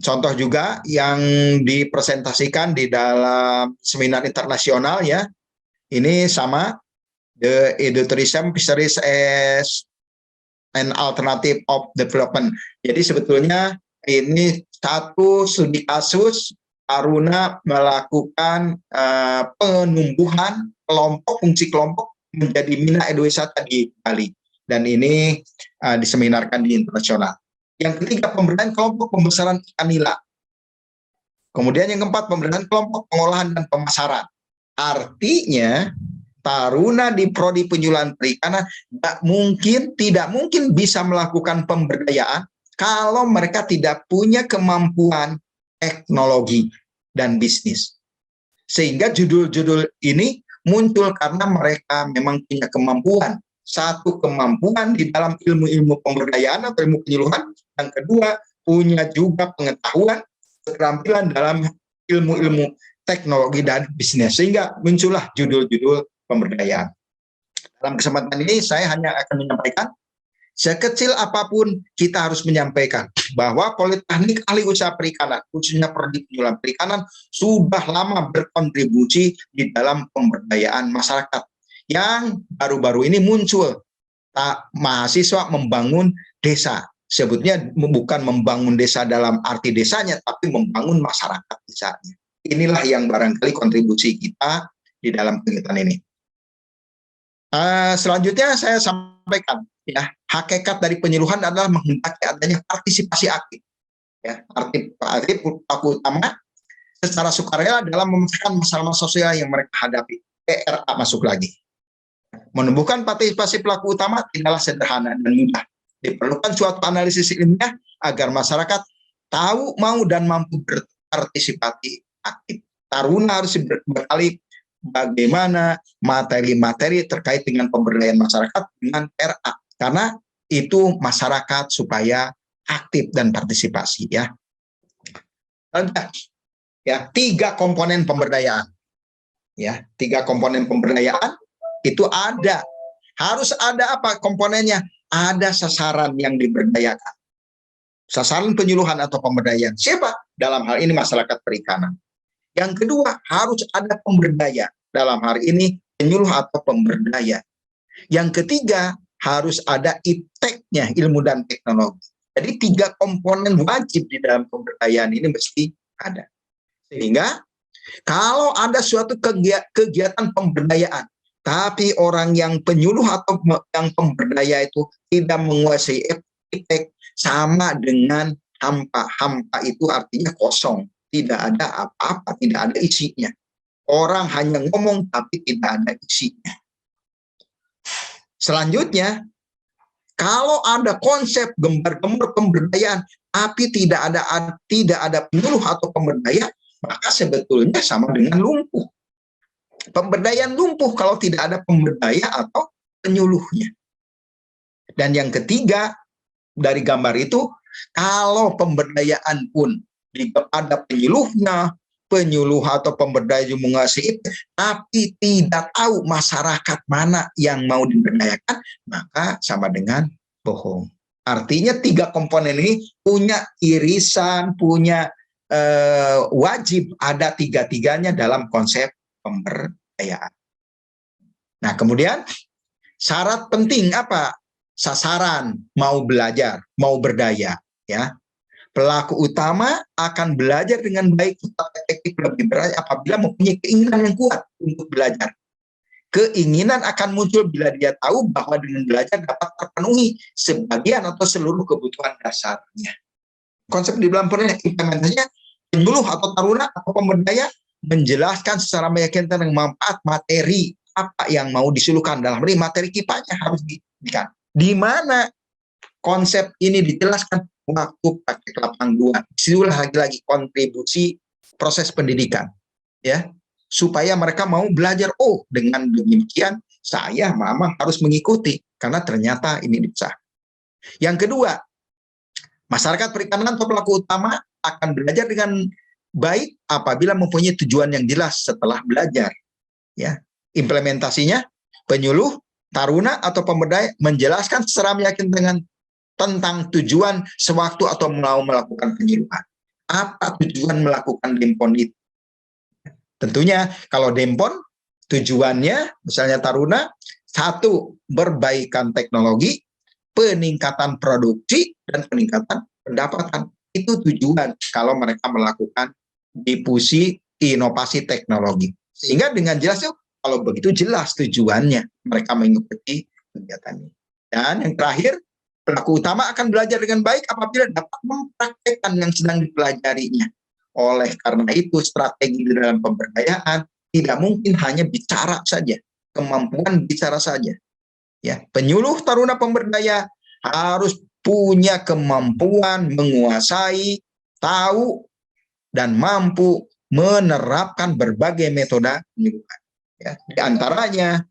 contoh juga yang dipresentasikan di dalam seminar internasional ya. Ini sama, the Edutourism Fisheries as an Alternative of Development. Jadi sebetulnya ini satu studi kasus Taruna melakukan penumbuhan fungsi kelompok menjadi minat eduwisata di Bali. Dan ini diseminarkan di internasional. Yang ketiga, pemberdayaan kelompok pembesaran ikan nila. Kemudian yang keempat, pemberdayaan kelompok pengolahan dan pemasaran. Artinya, Taruna di Prodi Penyuluhan Perikanan tidak mungkin bisa melakukan pemberdayaan kalau mereka tidak punya kemampuan teknologi dan bisnis. Sehingga judul-judul ini muncul karena mereka memang punya kemampuan. Satu, kemampuan di dalam ilmu-ilmu pemberdayaan atau ilmu penyuluhan. Yang kedua, punya juga pengetahuan, keterampilan dalam ilmu-ilmu teknologi dan bisnis. Sehingga muncullah judul-judul pemberdayaan. Dalam kesempatan ini saya hanya akan menyampaikan, sekecil apapun kita harus menyampaikan bahwa Politeknik Ahli Usaha Perikanan, khususnya Prodi Penyuluhan Perikanan, sudah lama berkontribusi di dalam pemberdayaan masyarakat. Yang baru-baru ini muncul, mahasiswa membangun desa. Sebutnya bukan membangun desa dalam arti desanya, tapi membangun masyarakat desanya. Inilah yang barangkali kontribusi kita di dalam kegiatan ini. Selanjutnya saya sampaikan, ya, hakikat dari penyuluhan adalah menghendaki adanya partisipasi aktif. Ya, aktif pelaku utama secara sukarela dalam memecahkan masalah sosial yang mereka hadapi. PRA masuk lagi. Menumbuhkan partisipasi pelaku utama tidaklah sederhana dan mudah. Diperlukan suatu analisis ilmiah agar masyarakat tahu, mau, dan mampu berpartisipasi aktif. Taruna harus berkali bagaimana materi-materi terkait dengan pemberdayaan masyarakat dengan PRA. Karena itu masyarakat supaya aktif dan partisipasi ya. Ya, 3 komponen pemberdayaan. Ya, 3 komponen pemberdayaan itu ada. Harus ada apa komponennya? Ada sasaran yang diberdayakan. Sasaran penyuluhan atau pemberdayaan. Siapa? Dalam hal ini masyarakat perikanan. Yang kedua, harus ada pemberdaya. Dalam hal ini penyuluh atau pemberdaya. Yang ketiga, harus ada ipteknya, ilmu dan teknologi. Jadi 3 komponen wajib di dalam pemberdayaan ini mesti ada. Sehingga kalau ada suatu kegiatan pemberdayaan, tapi orang yang penyuluh atau yang pemberdaya itu tidak menguasai iptek, sama dengan hampa. Hampa itu artinya kosong, tidak ada apa-apa, tidak ada isinya. Orang hanya ngomong tapi tidak ada isinya. Selanjutnya, kalau ada konsep gembar-gembor pemberdayaan tapi tidak ada penyuluh atau pemberdaya, maka sebetulnya sama dengan lumpuh. Pemberdayaan lumpuh kalau tidak ada pemberdaya atau penyuluhnya. Dan yang ketiga dari gambar itu, kalau pemberdayaan pun ada penyuluhnya, penyuluh atau pemberdaya juga menguasai, tapi tidak tahu masyarakat mana yang mau diberdayakan, maka sama dengan bohong. Artinya 3 komponen ini punya irisan, punya wajib ada 3-tiganya dalam konsep pemberdayaan. Nah, kemudian syarat penting apa? Sasaran, mau belajar, mau berdaya, ya. Pelaku utama akan belajar dengan baik, efektif, lebih berat apabila mempunyai keinginan yang kuat untuk belajar. Keinginan akan muncul bila dia tahu bahwa dengan belajar dapat terpenuhi sebagian atau seluruh kebutuhan dasarnya. Konsep di dalam implementasinya, penyuluh atau taruna atau pemberdaya menjelaskan secara meyakinkan tentang manfaat materi apa yang mau disuluhkan. Dalam ini materi kipanya harus diberikan. Di mana konsep ini dijelaskan waktu praktek lapang 2. Disitulah lagi-lagi kontribusi proses pendidikan, ya, supaya mereka mau belajar. Oh, dengan demikian saya mama harus mengikuti karena ternyata ini bisa. Yang kedua, masyarakat perikanan atau pelaku utama akan belajar dengan baik apabila mempunyai tujuan yang jelas setelah belajar. Ya, implementasinya penyuluh, taruna atau pemberdaya menjelaskan secara meyakinkan tentang tujuan sewaktu atau mau melakukan penyuluhan. Apa tujuan melakukan dempon itu? Tentunya kalau dempon tujuannya misalnya taruna, 1, perbaikan teknologi, peningkatan produksi, dan peningkatan pendapatan. Itu tujuan kalau mereka melakukan difusi inovasi teknologi. Sehingga dengan jelas kalau begitu jelas tujuannya mereka mengikuti kegiatan ini. Dan yang terakhir, pelaku utama akan belajar dengan baik apabila dapat mempraktekkan yang sedang dipelajarinya. Oleh karena itu, strategi di dalam pemberdayaan tidak mungkin hanya bicara saja, kemampuan bicara saja. Ya, penyuluh taruna pemberdaya harus punya kemampuan menguasai, tahu, dan mampu menerapkan berbagai metode penyuluhan. Ya, di antaranya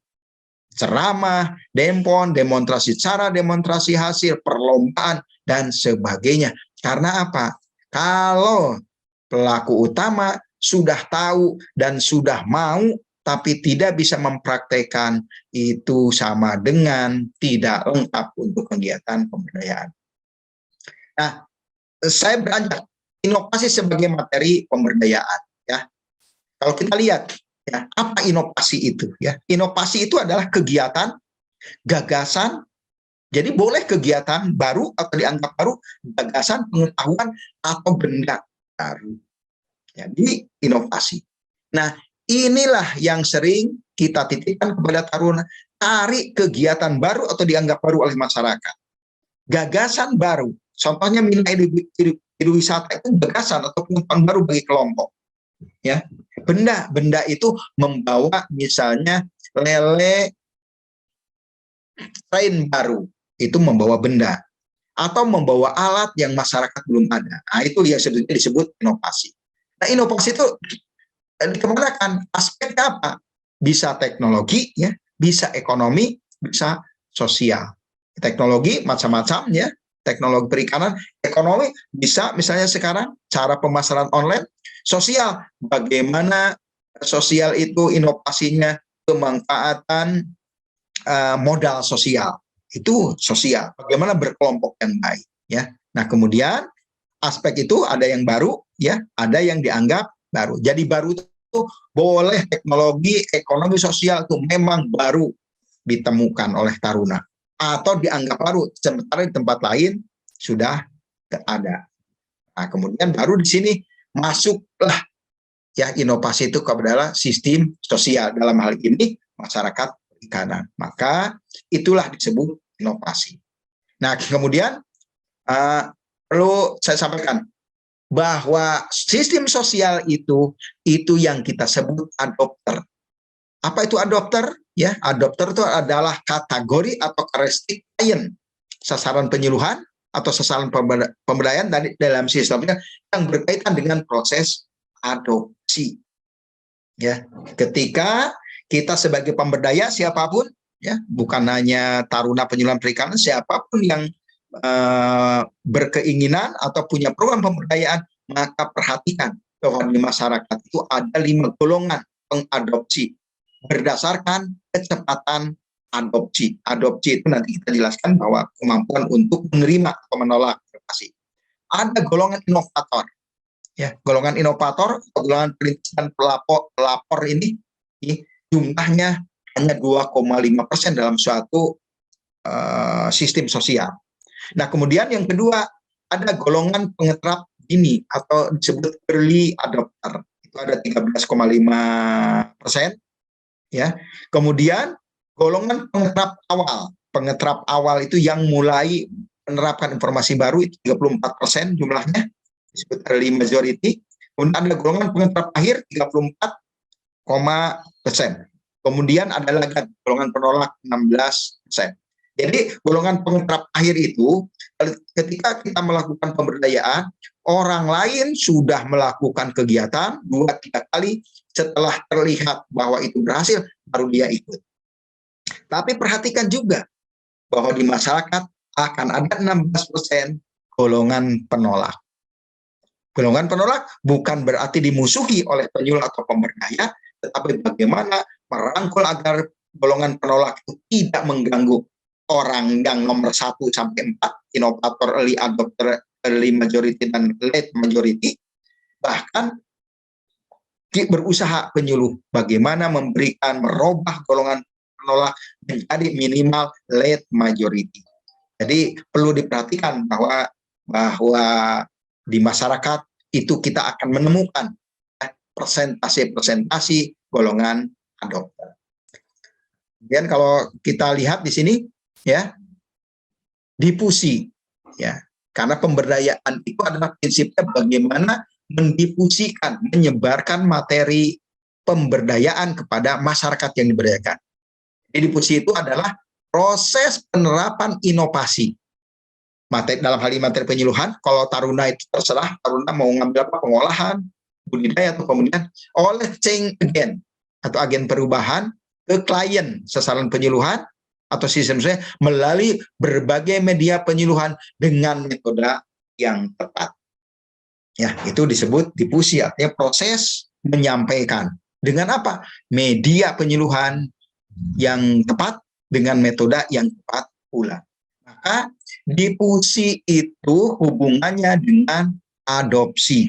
ceramah, dempon, demonstrasi cara, demonstrasi hasil, perlombaan, dan sebagainya. Karena apa? Kalau pelaku utama sudah tahu dan sudah mau, tapi tidak bisa mempraktekkan, itu sama dengan tidak lengkap untuk kegiatan pemberdayaan. Nah, saya beranjak inovasi sebagai materi pemberdayaan. Ya, kalau kita lihat, ya, apa inovasi itu? Ya, inovasi itu adalah kegiatan, gagasan. Jadi boleh kegiatan baru atau dianggap baru, gagasan, pengetahuan, atau benda baru. Jadi inovasi. Nah, inilah yang sering kita titipkan kepada taruna. Cari kegiatan baru atau dianggap baru oleh masyarakat. Gagasan baru. Contohnya minat wisata itu gagasan atau pengetahuan baru bagi kelompok. Ya, benda itu membawa misalnya lele train baru, itu membawa benda, atau membawa alat yang masyarakat belum ada. Nah, itu yang sebetulnya disebut inovasi. Nah, inovasi itu dikemanakan? Aspeknya apa? Bisa teknologi, ya, bisa ekonomi, bisa sosial. Teknologi macam-macam, ya. Teknologi perikanan, ekonomi bisa misalnya sekarang cara pemasaran online, sosial bagaimana sosial itu inovasinya pemanfaatan modal sosial, itu sosial, bagaimana berkelompok yang baik, ya. Nah, kemudian aspek itu ada yang baru, ya, ada yang dianggap baru. Jadi baru itu boleh teknologi, ekonomi, sosial itu memang baru ditemukan oleh taruna atau dianggap baru, sementara di tempat lain sudah ada. Nah, kemudian baru di sini masuklah, ya, inovasi itu kepada sistem sosial, dalam hal ini masyarakat perikanan. Maka itulah disebut inovasi. Nah, kemudian perlu saya sampaikan bahwa sistem sosial itu yang kita sebut adopter. Apa itu adopter? Ya, adopter itu adalah kategori atau karakteristik klien, sasaran penyuluhan atau sasaran pemberdayaan dalam sistemnya yang berkaitan dengan proses adopsi. Ya, ketika kita sebagai pemberdaya siapapun, ya, bukan hanya taruna penyuluhan perikanan, siapapun yang berkeinginan atau punya program pemberdayaan, maka perhatikan bahwa di masyarakat itu ada 5 golongan pengadopsi berdasarkan kecepatan adopsi. Adopsi itu nanti kita jelaskan bahwa kemampuan untuk menerima atau menolak adopsi. Ada golongan inovator. Ya, golongan inovator, golongan perintis dan pelapor ini jumlahnya hanya 2,5% dalam suatu sistem sosial. Nah, kemudian yang kedua, ada golongan pengeterap dini atau disebut early adopter. Itu ada 13,5%. ya. Kemudian golongan pengeterap awal itu yang mulai menerapkan informasi baru itu 34% jumlahnya, disebut early majority. Kemudian ada golongan pengeterap akhir 34%. Kemudian ada lagi golongan penolak 16%. Jadi golongan pengeterap akhir itu ketika kita melakukan pemberdayaan, orang lain sudah melakukan kegiatan 2-3 kali, setelah terlihat bahwa itu berhasil, baru dia ikut. Tapi perhatikan juga bahwa di masyarakat akan ada 16% golongan penolak. Golongan penolak bukan berarti dimusuhi oleh penyuluh atau pemberdaya, tetapi bagaimana merangkul agar golongan penolak itu tidak mengganggu orang yang nomor 1 sampai 4, inovator, early adopter, early majority, dan late majority. Bahkan berusaha penyuluh bagaimana merubah golongan penolak menjadi minimal late majority. Jadi perlu diperhatikan bahwa di masyarakat itu kita akan menemukan presentasi golongan adopter. Kemudian kalau kita lihat di sini ya, difusi ya, karena pemberdayaan itu adalah prinsipnya bagaimana mendifusikan, menyebarkan materi pemberdayaan kepada masyarakat yang diberdayakan. Jadi difusi itu adalah proses penerapan inovasi. Dalam hal ini materi penyuluhan, kalau taruna itu terserah, taruna mau ngambil apa, pengolahan, budidaya, atau kemudian oleh change agent atau agen perubahan ke klien sasaran penyuluhan atau sistem saya melalui berbagai media penyuluhan dengan metode yang tepat. Ya, itu disebut difusi, artinya proses menyampaikan. Dengan apa? Media penyuluhan yang tepat dengan metode yang tepat pula. Maka difusi itu hubungannya dengan adopsi.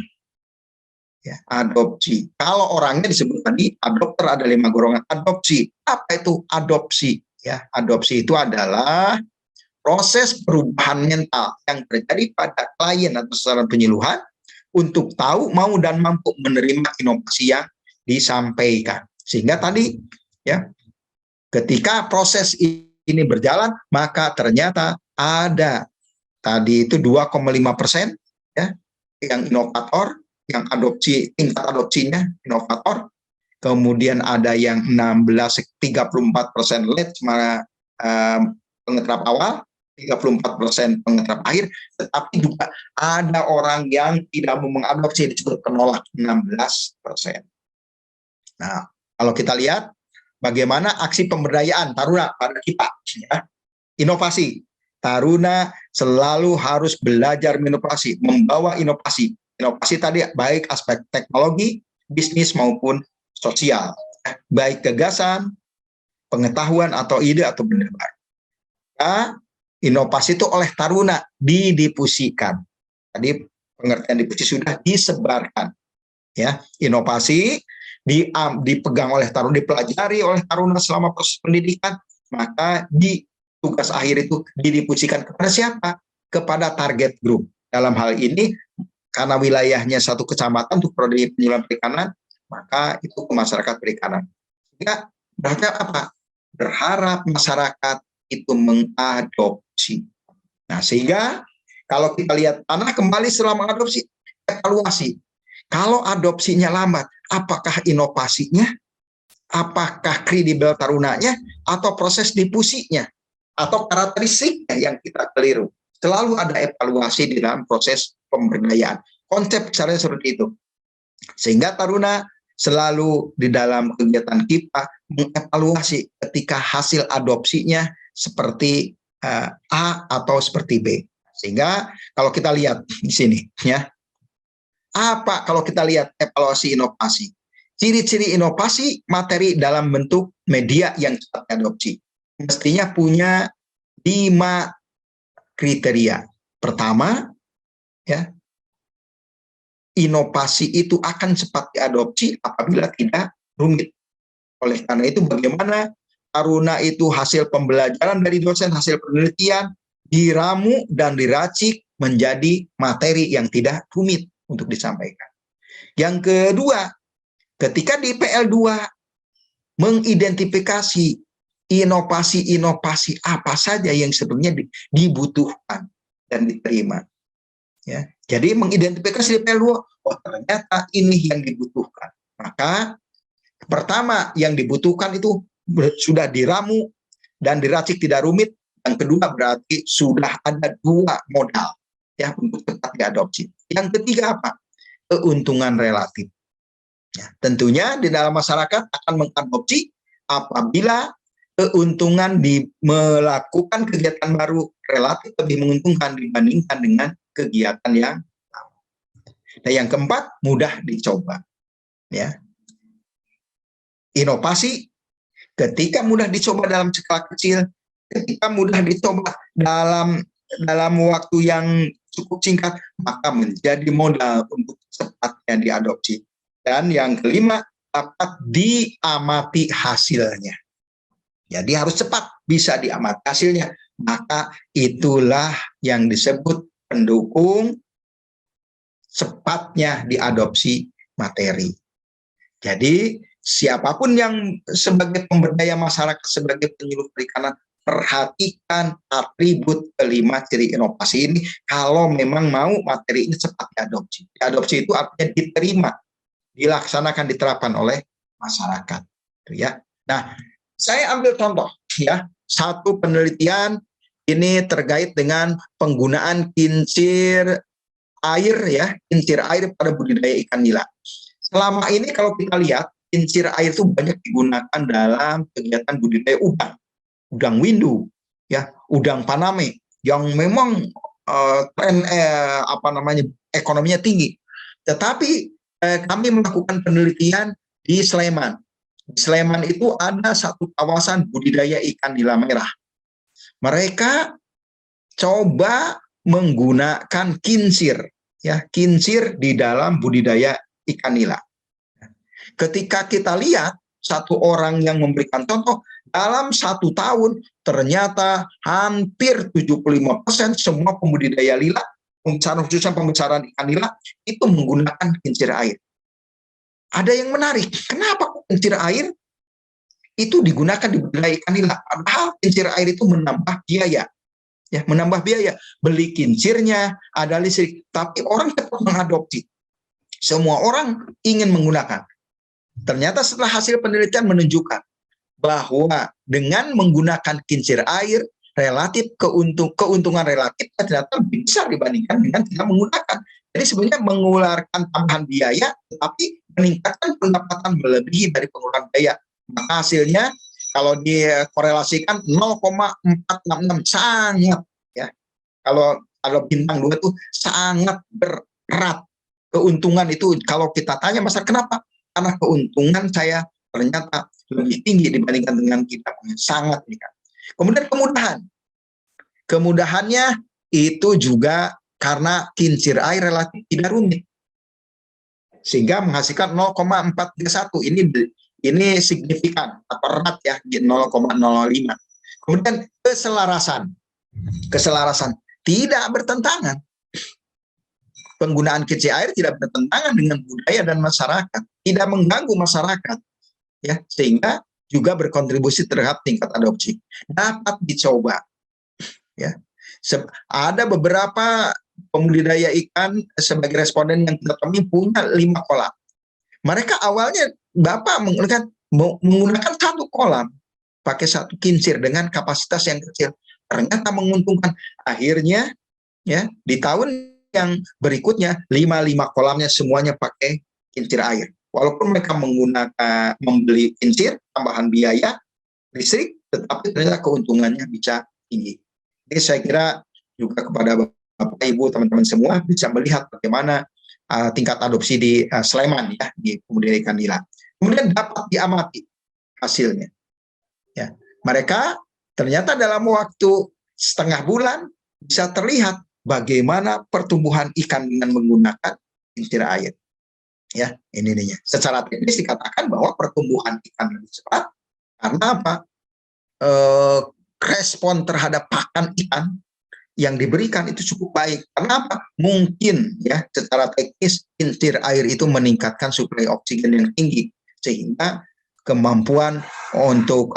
Ya, adopsi. Kalau orangnya disebut tadi adopter, ada 5 golongan adopsi. Apa itu adopsi? Ya, adopsi itu adalah proses perubahan mental yang terjadi pada klien atau sasaran penyuluhan untuk tahu, mau, dan mampu menerima inovasi yang disampaikan. Sehingga tadi ya, ketika proses ini berjalan, maka ternyata ada tadi itu 2,5% ya, yang inovator, yang adopsi, tingkat adopsinya inovator. Kemudian ada yang 34% late, pengeterap awal, 34% pengeterap akhir, tetapi juga ada orang yang tidak mau mengadopsi, disebut penolak 16%. Nah, kalau kita lihat bagaimana aksi pemberdayaan taruna pada kita, ya. Inovasi. Taruna selalu harus belajar inovasi, membawa inovasi. Inovasi tadi baik aspek teknologi, bisnis maupun sosial. Baik gagasan, pengetahuan atau ide atau benda baru. Nah, inovasi itu oleh taruna didifusikan. Tadi pengertian difusi sudah disebarkan. Ya, inovasi dipegang oleh taruna, dipelajari oleh taruna selama proses pendidikan, maka di tugas akhir itu didifusikan kepada siapa? Kepada target group. Dalam hal ini, karena wilayahnya satu kecamatan untuk prodi penyuluhan perikanan, maka itu ke masyarakat perikanan. Sehingga berarti apa? Berharap masyarakat itu mengadopsi. Nah, sehingga kalau kita lihat tanah kembali setelah mengadopsi, evaluasi. Kalau adopsinya lambat, apakah inovasinya, apakah kredibel tarunanya, atau proses difusinya, atau karakteristiknya yang kita keliru. Selalu ada evaluasi di dalam proses pemberdayaan. Konsep besarnya seperti itu. Sehingga taruna selalu di dalam kegiatan kita mengevaluasi ketika hasil adopsinya seperti A atau seperti B. Sehingga kalau kita lihat di sini, ya, apa kalau kita lihat evaluasi inovasi? Ciri-ciri inovasi materi dalam bentuk media yang cepat diadopsi. Mestinya punya 5 kriteria. Pertama, ya, inovasi itu akan cepat diadopsi apabila tidak rumit. Oleh karena itu, bagaimana taruna itu hasil pembelajaran dari dosen, hasil penelitian, diramu dan diracik menjadi materi yang tidak rumit untuk disampaikan. Yang kedua, ketika di PL2 mengidentifikasi inovasi-inovasi apa saja yang sebenarnya dibutuhkan dan diterima. Ya, jadi mengidentifikasi DP luar, oh ternyata ini yang dibutuhkan. Maka pertama yang dibutuhkan itu sudah diramu dan diracik tidak rumit. Yang kedua berarti sudah ada 2 modal ya untuk tetap diadopsi. Yang ketiga apa? Keuntungan relatif. Ya, tentunya di dalam masyarakat akan mengadopsi apabila keuntungan melakukan kegiatan baru relatif lebih menguntungkan dibandingkan dengan kegiatan yang lama. Nah, yang keempat mudah dicoba. Ya, inovasi ketika mudah dicoba dalam skala kecil, ketika mudah dicoba dalam waktu yang cukup singkat, maka menjadi modal untuk cepatnya diadopsi. Dan yang kelima, dapat diamati hasilnya. Jadi harus cepat bisa diamati hasilnya. Maka itulah yang disebut pendukung cepatnya diadopsi materi. Jadi siapapun yang sebagai pemberdaya masyarakat, sebagai penyuluh perikanan, perhatikan atribut kelima ciri inovasi ini kalau memang mau materi ini cepat diadopsi. Diadopsi itu artinya diterima, dilaksanakan, diterapkan oleh masyarakat. Ya. Nah, saya ambil contoh ya, satu penelitian ini terkait dengan penggunaan kincir air ya, kincir air pada budidaya ikan nila. Selama ini kalau kita lihat kincir air itu banyak digunakan dalam kegiatan budidaya udang windu, ya, udang paname yang memang tren ekonominya tinggi. Tetapi kami melakukan penelitian di Sleman. Di Sleman itu ada satu kawasan budidaya ikan nila merah. Mereka coba menggunakan kincir, ya, kincir di dalam budidaya ikan nila. Ketika kita lihat satu orang yang memberikan contoh, dalam 1 tahun ternyata hampir 75% semua pembudidaya nila, khususnya pembesaran ikan nila, itu menggunakan kincir air. Ada yang menarik, kenapa kincir air itu digunakan di budidaya ikan nila? Padahal kincir air itu menambah biaya. Ya, menambah biaya. Beli kincirnya, ada listrik, tapi orang tetap mengadopsi. Semua orang ingin menggunakan. Ternyata setelah hasil penelitian menunjukkan bahwa dengan menggunakan kincir air, relatif keuntungan relatif ternyata lebih besar dibandingkan dengan tidak menggunakan. Jadi sebenarnya mengeluarkan tambahan biaya, tetapi meningkatkan pendapatan melebihi dari pengeluaran biaya. Maka hasilnya kalau dikorelasikan 0,466 sangat ya. Kalau bintang 2 itu sangat berat. Keuntungan itu kalau kita tanya masa kenapa? Karena keuntungan saya ternyata lebih tinggi dibandingkan dengan kita, sangat tinggi. Kemudian kemudahannya itu juga karena kincir air relatif tidak rumit, sehingga menghasilkan 0,431. Ini signifikan atau erat ya, 0,05. Kemudian keselarasan tidak bertentangan. Penggunaan kincir air tidak bertentangan dengan budaya dan masyarakat, tidak mengganggu masyarakat, ya, sehingga juga berkontribusi terhadap tingkat adopsi. Dapat dicoba, ya. Ada beberapa pembudidaya ikan sebagai responden yang kita temui punya 5 kolam. Mereka awalnya Bapak menggunakan 1 kolam, pakai 1 kincir dengan kapasitas yang kecil, ternyata menguntungkan. Akhirnya, ya, di tahun yang berikutnya 5 kolamnya semuanya pakai kincir air. Walaupun mereka membeli kincir tambahan biaya listrik, tetapi ternyata keuntungannya bisa tinggi. Jadi saya kira juga kepada Bapak Ibu teman-teman semua bisa melihat bagaimana tingkat adopsi di Sleman ya, di budidaya ikan nila. Kemudian dapat diamati hasilnya. Ya, mereka ternyata dalam waktu setengah bulan bisa terlihat bagaimana pertumbuhan ikan dengan menggunakan kincir air. Ya, ini ininya. Secara teknis dikatakan bahwa pertumbuhan ikan lebih cepat karena apa? Respon terhadap pakan ikan yang diberikan itu cukup baik. Kenapa? Mungkin ya secara teknis kincir air itu meningkatkan suplai oksigen yang tinggi sehingga kemampuan untuk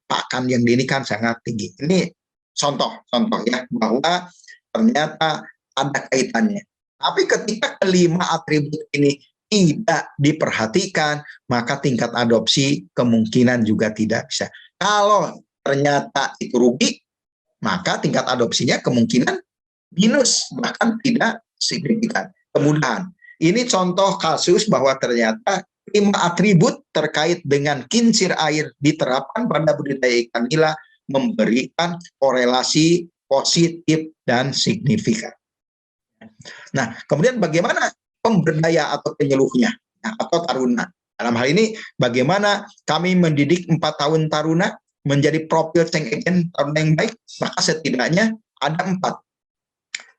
pakan yang diinikan sangat tinggi. Ini contoh ya bahwa ternyata ada kaitannya. Tapi ketika kelima atribut ini tidak diperhatikan, maka tingkat adopsi kemungkinan juga tidak bisa. Kalau ternyata itu rugi, maka tingkat adopsinya kemungkinan minus, bahkan tidak signifikan. Kemudian, ini contoh kasus bahwa ternyata 5 atribut terkait dengan kincir air diterapkan pada budidaya ikan nila memberikan korelasi positif dan signifikan. Nah, kemudian bagaimana pemberdaya atau penyuluhnya atau taruna? Dalam hal ini, bagaimana kami mendidik 4 tahun taruna menjadi profil change agent taruna yang baik? Maka setidaknya ada 4.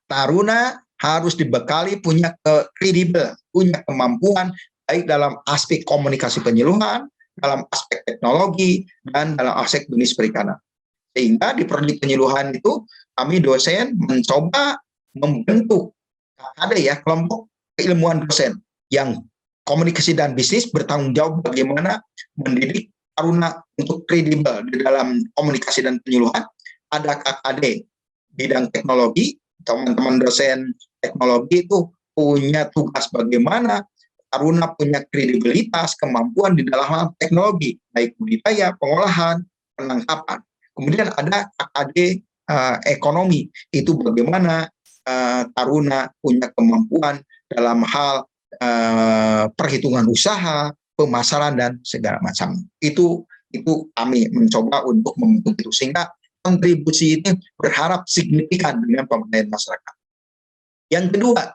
Taruna harus dibekali punya kredibel, punya kemampuan baik dalam aspek komunikasi penyuluhan, dalam aspek teknologi, dan dalam aspek bisnis perikanan. Sehingga di prodi penyuluhan itu kami dosen mencoba membentuk kelompok keilmuan dosen yang komunikasi dan bisnis bertanggung jawab bagaimana mendidik taruna untuk kredibel di dalam komunikasi dan penyuluhan. Ada KKD bidang teknologi, teman-teman dosen teknologi itu punya tugas bagaimana taruna punya kredibilitas, kemampuan di dalam teknologi, baik budidaya, pengolahan, penangkapan. Kemudian ada KKD ekonomi, itu bagaimana taruna punya kemampuan dalam hal perhitungan usaha, pemasaran, dan segala macam. Itu kami mencoba untuk membentuk itu, sehingga kontribusi ini berharap signifikan dengan pemberdayaan masyarakat. Yang kedua,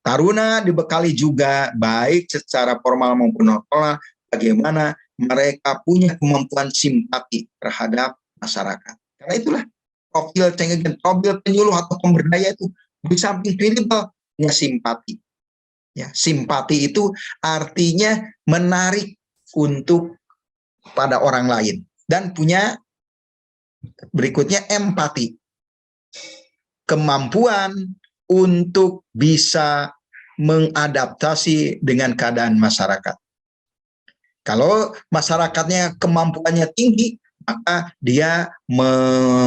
taruna dibekali juga baik secara formal maupun non formal bagaimana mereka punya kemampuan simpati terhadap masyarakat. Karena itulah profil penyuluh atau pemberdaya itu di samping kredibel punya simpati. Ya, simpati itu artinya menarik untuk pada orang lain dan punya berikutnya empati. Kemampuan untuk bisa mengadaptasi dengan keadaan masyarakat. Kalau masyarakatnya kemampuannya tinggi, maka dia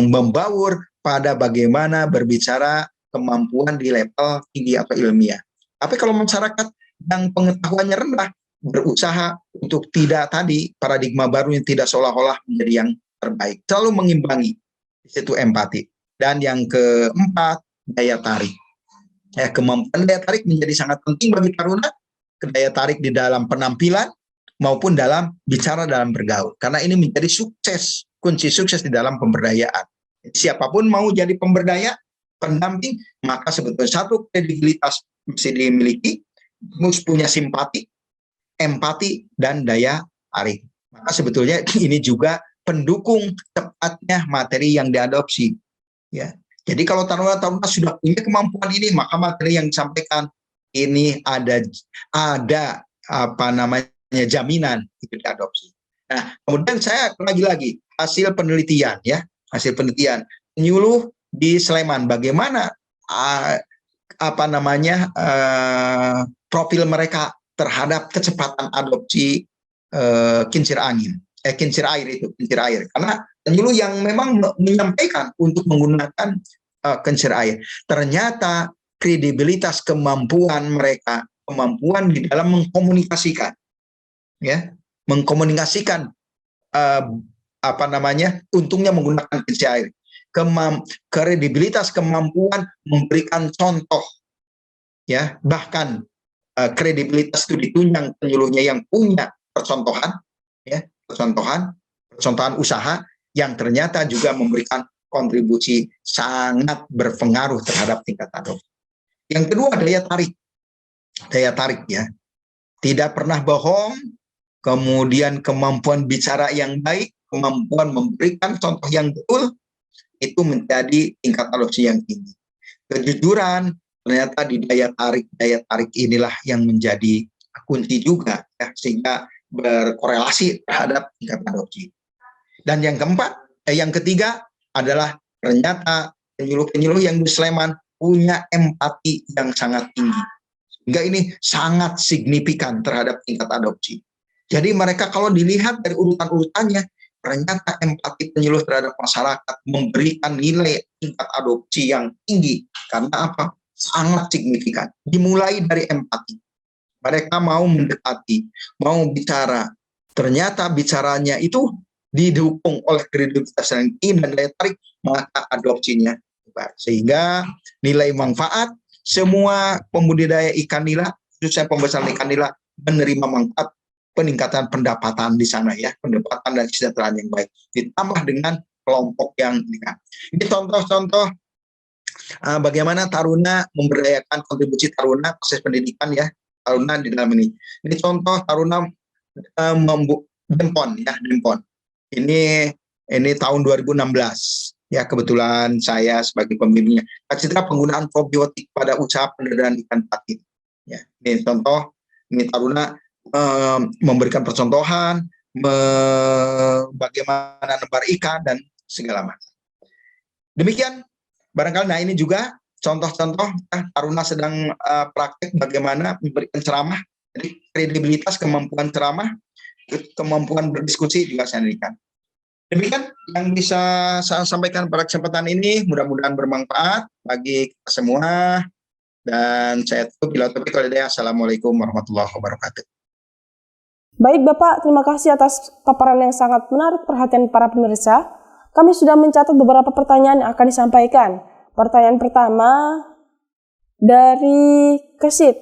membaur pada bagaimana berbicara kemampuan di level tinggi atau ilmiah. Tapi kalau masyarakat yang pengetahuannya rendah, berusaha untuk tidak paradigma baru yang tidak seolah-olah menjadi yang terbaik. Selalu mengimbangi, itu empati. Dan yang keempat, daya tarik. Kemampuan daya tarik menjadi sangat penting bagi taruna, daya tarik di dalam penampilan maupun dalam bicara dalam bergaul. Karena ini menjadi kunci sukses di dalam pemberdayaan. Siapapun mau jadi pemberdaya, pendamping, maka sebetulnya satu kredibilitas mesti dimiliki, harus punya simpati, empati, dan daya tarik. Maka sebetulnya ini juga pendukung tepatnya materi yang diadopsi. Ya, jadi kalau taruna-taruna sudah punya kemampuan ini, maka materi yang disampaikan ini ada jaminan itu diadopsi. Nah, kemudian saya lagi-lagi hasil penelitian penyuluh di Sleman, bagaimana profil mereka terhadap kecepatan adopsi kincir air. Karena penyuluh yang memang menyampaikan untuk menggunakan kincir air, ternyata kredibilitas kemampuan mereka, kemampuan di dalam mengkomunikasikan untungnya menggunakan kincir air, kredibilitas kemampuan memberikan contoh, bahkan kredibilitas itu ditunjang penyuluhnya yang punya percontohan usaha yang ternyata juga memberikan kontribusi sangat berpengaruh terhadap tingkat adopsi. Yang kedua, daya tarik tidak pernah bohong, kemudian kemampuan bicara yang baik, kemampuan memberikan contoh yang betul, itu menjadi tingkat adopsi yang tinggi. Kejujuran ternyata di daya tarik inilah yang menjadi kunci juga, sehingga berkorelasi terhadap tingkat adopsi. Dan yang ketiga adalah ternyata penyuluh-penyuluh yang di Sleman punya empati yang sangat tinggi. Hingga ini sangat signifikan terhadap tingkat adopsi. Jadi mereka kalau dilihat dari urutan-urutannya, ternyata empati penyuluh terhadap masyarakat memberikan nilai tingkat adopsi yang tinggi. Karena apa? Sangat signifikan. Dimulai dari empati. Mereka mau mendekati, mau bicara. Ternyata bicaranya itu didukung oleh kredibilitas yang tinggi dan daya tarik, maka adopsinya. Sehingga nilai manfaat, semua pembudidaya ikan nila, khususnya pembesaran ikan nila, menerima manfaat peningkatan pendapatan di sana ya, pendapatan dan kesejahteraan yang baik. Ditambah dengan kelompok yang ini. Ini contoh-contoh bagaimana Taruna memberdayakan kontribusi Taruna proses pendidikan ya, Taruna di dalam ini. Ini contoh Taruna Dempon ya, Dempon. Ini tahun 2016. Ya, kebetulan saya sebagai pembimbingnya. Cita penggunaan probiotik pada usaha pendidikan ikan patin. Ya, ini contoh, ini Taruna memberikan percontohan bagaimana nebar ikan dan segala macam. Demikian barangkali. Nah, ini juga contoh-contoh Taruna sedang praktek bagaimana memberikan ceramah. Jadi kredibilitas, kemampuan ceramah, kemampuan berdiskusi juga saya berikan. Demikian yang bisa saya sampaikan pada kesempatan ini. Mudah-mudahan bermanfaat bagi kita semua. Dan saya tutup bila topik. Assalamualaikum warahmatullahi wabarakatuh. Baik Bapak, terima kasih atas paparan yang sangat menarik perhatian para pemirsa. Kami sudah mencatat beberapa pertanyaan yang akan disampaikan. Pertanyaan pertama dari Kesit.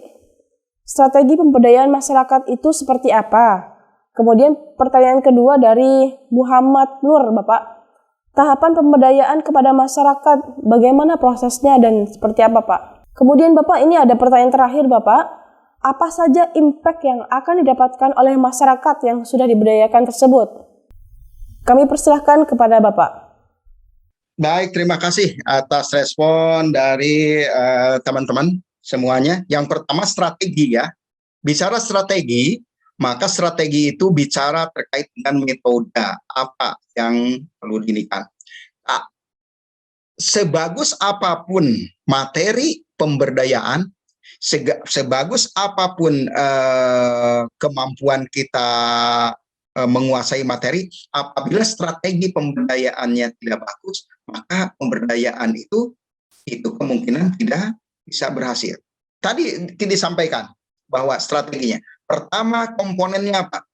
Strategi pemberdayaan masyarakat itu seperti apa? Kemudian pertanyaan kedua dari Muhammad Nur, Bapak. Tahapan pemberdayaan kepada masyarakat, bagaimana prosesnya dan seperti apa, Pak? Kemudian Bapak, ini ada pertanyaan terakhir, Bapak. Apa saja impact yang akan didapatkan oleh masyarakat yang sudah diberdayakan tersebut? Kami persilahkan kepada Bapak. Baik, terima kasih atas respon dari teman-teman semuanya. Yang pertama strategi ya. Bicara strategi, maka strategi itu bicara terkait dengan metode apa yang perlu dinikan. Sebagus apapun materi pemberdayaan, sebagus apapun kemampuan kita menguasai materi, apabila strategi pemberdayaannya tidak bagus, maka pemberdayaan itu kemungkinan tidak bisa berhasil. Tadi disampaikan bahwa strateginya, pertama komponennya apa?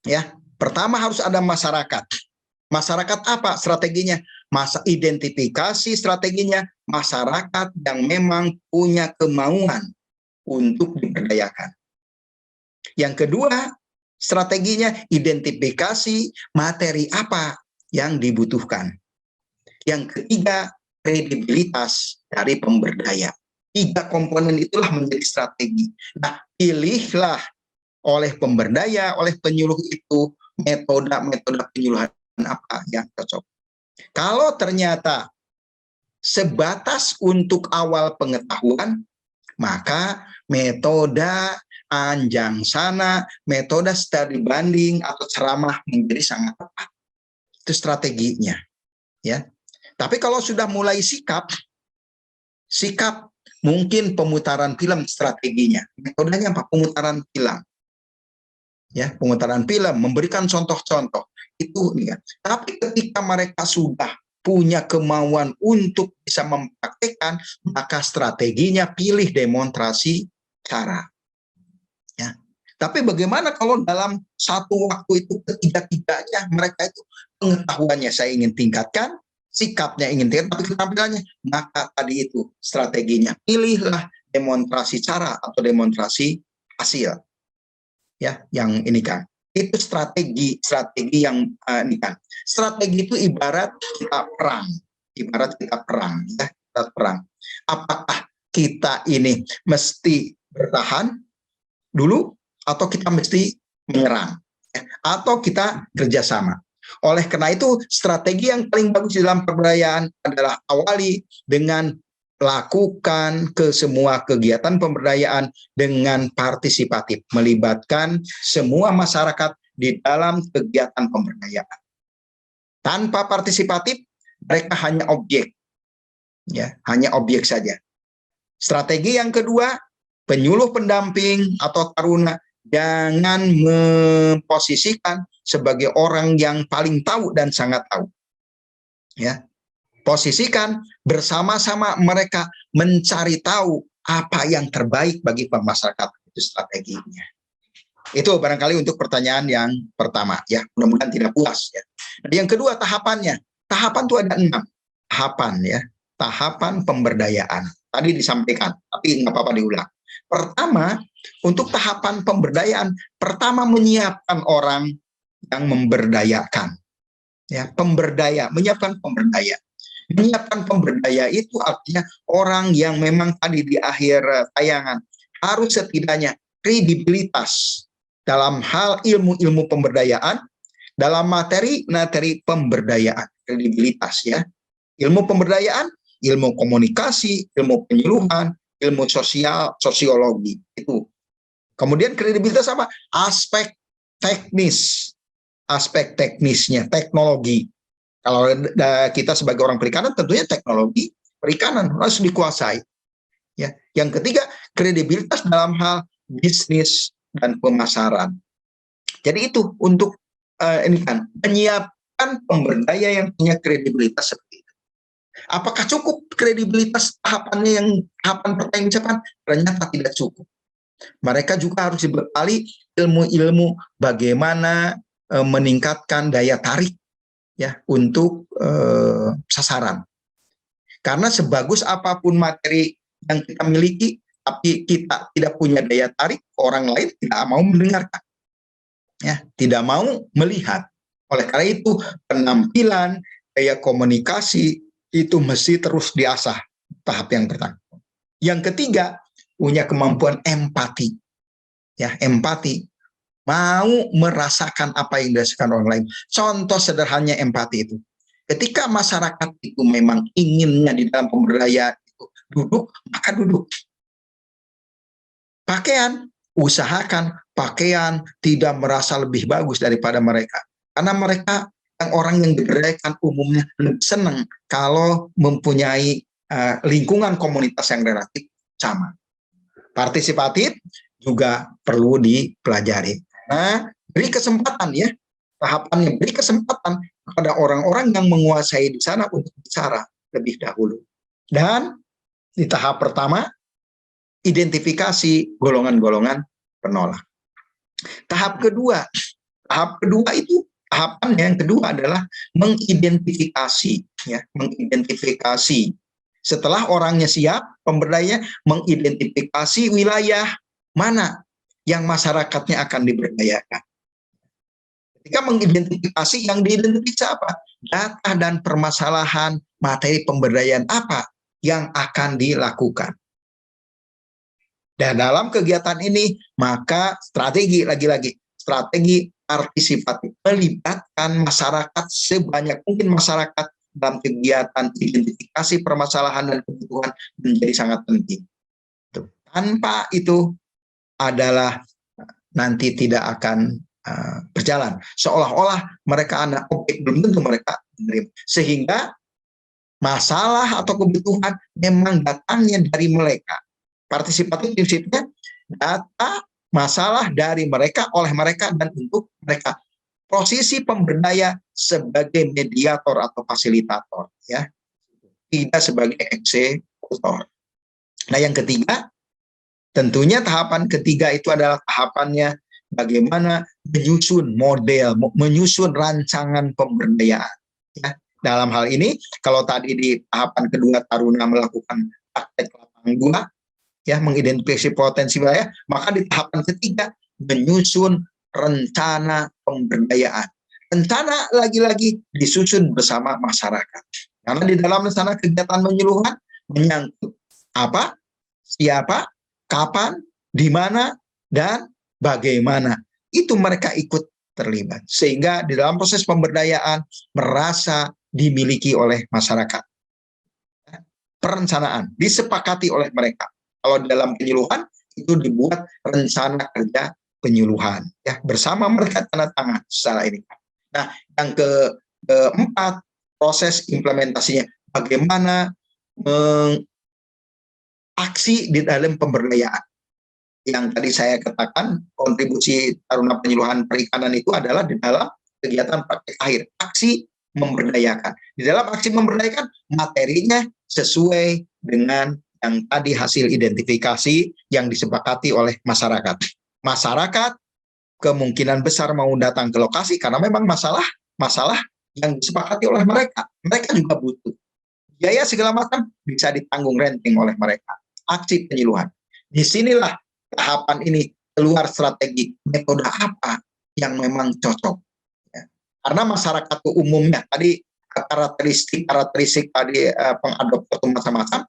Ya, pertama harus ada masyarakat. Masyarakat apa strateginya? Masa identifikasi strateginya masyarakat yang memang punya kemauan untuk diberdayakan. Yang kedua, strateginya identifikasi materi apa yang dibutuhkan. Yang ketiga, kredibilitas dari pemberdaya. 3 komponen itulah menjadi strategi. Nah, pilihlah oleh pemberdaya, oleh penyuluh itu metode penyuluhan apa yang cocok. Kalau ternyata sebatas untuk awal pengetahuan, maka metode anjang sana, metode studi banding atau ceramah menjadi sangat tepat. Itu strateginya, ya. Tapi kalau sudah mulai sikap mungkin pemutaran film strateginya. Metodenya apa? Pemutaran film. Ya, pemutaran film, memberikan contoh-contoh. Itu ya. Tapi ketika mereka sudah punya kemauan untuk bisa mempraktekkan, maka strateginya pilih demonstrasi cara. Ya. Tapi bagaimana kalau dalam satu waktu itu ketiga-tiganya mereka itu pengetahuannya saya ingin tingkatkan, sikapnya ingin tingkatkan, tapi ketampilannya, maka tadi itu strateginya. Pilihlah demonstrasi cara atau demonstrasi hasil. Ya, yang ini kan. Itu strategi yang ini kan. Strategi itu ibarat kita perang. Ya, kita perang. Apakah kita ini mesti bertahan dulu atau kita mesti menyerang, ya, atau kita kerjasama. Oleh karena itu, strategi yang paling bagus dalam pemberdayaan adalah awali dengan lakukan ke semua kegiatan pemberdayaan dengan partisipatif, melibatkan semua masyarakat di dalam kegiatan pemberdayaan. Tanpa partisipatif, mereka hanya objek, ya, hanya objek saja. Strategi yang kedua, penyuluh pendamping atau taruna jangan memposisikan sebagai orang yang paling tahu dan sangat tahu. Ya, posisikan bersama-sama mereka mencari tahu apa yang terbaik bagi masyarakat, itu strateginya. Itu barangkali untuk pertanyaan yang pertama, ya. Mudah-mudahan tidak puas, ya. Nah, yang kedua, tahapannya. Tahapan itu ada 6 tahapan, ya. Tahapan pemberdayaan. Tadi disampaikan, tapi nggak apa-apa diulang. Pertama, untuk tahapan pemberdayaan, pertama menyiapkan orang yang memberdayakan. Ya, pemberdaya, menyiapkan pemberdaya. Menyiapkan pemberdaya itu artinya orang yang memang tadi di akhir tayangan harus setidaknya kredibilitas dalam hal ilmu-ilmu pemberdayaan, dalam materi-materi pemberdayaan, kredibilitas, ya. Ilmu pemberdayaan, ilmu komunikasi, ilmu penyuluhan, ilmu sosial, sosiologi, itu. Kemudian kredibilitas apa? Aspek teknis, aspek teknisnya, teknologi. Kalau kita sebagai orang perikanan, tentunya teknologi perikanan harus dikuasai. Ya. Yang ketiga, kredibilitas dalam hal bisnis dan pemasaran. Jadi itu untuk ini kan menyiapkan pemberdaya yang punya kredibilitas seperti itu. Apakah cukup kredibilitas tahapannya yang tahapan pertanyaan? Ternyata tidak cukup. Mereka juga harus dibekali ilmu-ilmu bagaimana meningkatkan daya tarik, ya, untuk sasaran. Karena sebagus apapun materi yang kita miliki, tapi kita tidak punya daya tarik, orang lain tidak mau mendengarkan, ya, tidak mau melihat. Oleh karena itu penampilan, daya komunikasi itu mesti terus diasah. Tahap yang pertama. Yang ketiga, punya kemampuan empati, ya, empati, mau merasakan apa yang dirasakan orang lain. Contoh sederhananya empati itu, ketika masyarakat itu memang inginnya di dalam pemberdayaan itu duduk, maka duduk. Pakaian, usahakan pakaian tidak merasa lebih bagus daripada mereka, karena mereka yang orang yang diberdayakan umumnya lebih senang kalau mempunyai lingkungan komunitas yang relatif sama. Partisipatif juga perlu dipelajari. Nah, beri kesempatan, ya, tahapannya beri kesempatan kepada orang-orang yang menguasai di sana untuk bicara lebih dahulu. Dan di tahap pertama, identifikasi golongan-golongan penolak. Tahap kedua itu tahapan yang kedua adalah mengidentifikasi, ya, mengidentifikasi. Setelah orangnya siap, pemberdayanya mengidentifikasi wilayah mana yang masyarakatnya akan diberdayakan. Ketika mengidentifikasi, yang diidentifikasi apa? Data dan permasalahan materi pemberdayaan apa yang akan dilakukan. Dan dalam kegiatan ini, maka strategi, lagi-lagi, strategi partisipatif, melibatkan masyarakat sebanyak mungkin masyarakat dalam kegiatan identifikasi permasalahan dan kebutuhan menjadi sangat penting. Tanpa itu adalah nanti tidak akan berjalan. Seolah-olah mereka anak objek, belum tentu mereka menerima. Sehingga masalah atau kebutuhan memang datangnya dari mereka. Partisipatif prinsipnya data masalah dari mereka, oleh mereka, dan untuk mereka. Posisi pemberdaya sebagai mediator atau fasilitator, ya, tidak sebagai eksekutor. Nah, yang ketiga, tentunya tahapan ketiga itu adalah tahapannya bagaimana menyusun model, menyusun rancangan pemberdayaan. Ya. Dalam hal ini, kalau tadi di tahapan kedua taruna melakukan praktek lapangan guna, ya, mengidentifikasi potensi wilayah, maka di tahapan ketiga menyusun rencana pemberdayaan. Rencana lagi-lagi disusun bersama masyarakat. Karena di dalam rencana kegiatan penyuluhan menyangkut apa, siapa, kapan, di mana, dan bagaimana. Itu mereka ikut terlibat. Sehingga di dalam proses pemberdayaan merasa dimiliki oleh masyarakat. Perencanaan disepakati oleh mereka. Kalau dalam penyuluhan itu dibuat rencana kerja penyuluhan, ya, bersama mereka tanda tangan secara ini. Nah, yang keempat, proses implementasinya, bagaimana aksi di dalam pemberdayaan. yang tadi saya katakan, kontribusi Taruna Penyuluhan Perikanan itu adalah di dalam kegiatan praktek akhir, aksi memberdayakan. Di dalam aksi memberdayakan, materinya sesuai dengan yang tadi hasil identifikasi yang disepakati oleh masyarakat. Masyarakat kemungkinan besar mau datang ke lokasi karena memang masalah yang disepakati oleh mereka. Mereka juga butuh. Biaya segala macam bisa ditanggung renting oleh mereka. Aksi penyuluhan. Disinilah tahapan ini keluar strategi metode apa yang memang cocok. Ya. Karena masyarakat umumnya tadi karakteristik tadi pengadop itu macam-macam,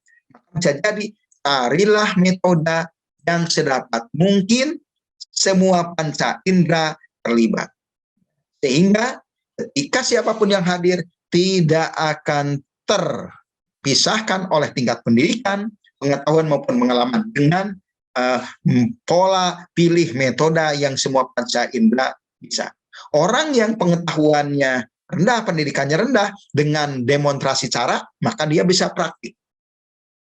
bisa jadi carilah metode yang sedapat mungkin semua panca indera terlibat. Sehingga ketika siapapun yang hadir tidak akan terpisahkan oleh tingkat pendidikan, pengetahuan maupun pengalaman dengan pola pilih metode yang semua panca indera bisa. Orang yang pengetahuannya rendah, pendidikannya rendah, dengan demonstrasi cara, maka dia bisa praktik.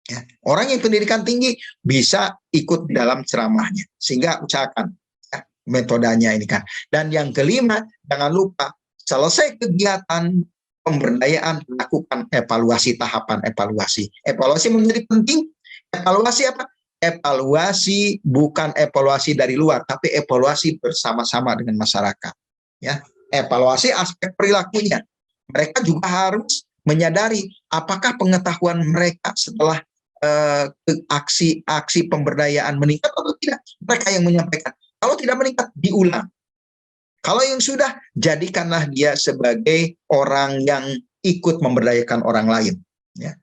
Ya. Orang yang pendidikan tinggi bisa ikut dalam ceramahnya, sehingga usahakan ya, metodenya ini kan. Dan yang kelima, jangan lupa selesai kegiatan pemberdayaan, lakukan evaluasi, tahapan evaluasi. Evaluasi menjadi penting. Evaluasi apa? Evaluasi bukan evaluasi dari luar, tapi evaluasi bersama-sama dengan masyarakat. Ya, evaluasi aspek perilakunya. Mereka juga harus menyadari apakah pengetahuan mereka setelah aksi pemberdayaan meningkat atau tidak. Mereka yang menyampaikan. Kalau tidak meningkat, diulang. Kalau yang sudah, jadikanlah dia sebagai orang yang ikut memberdayakan orang lain. Ya.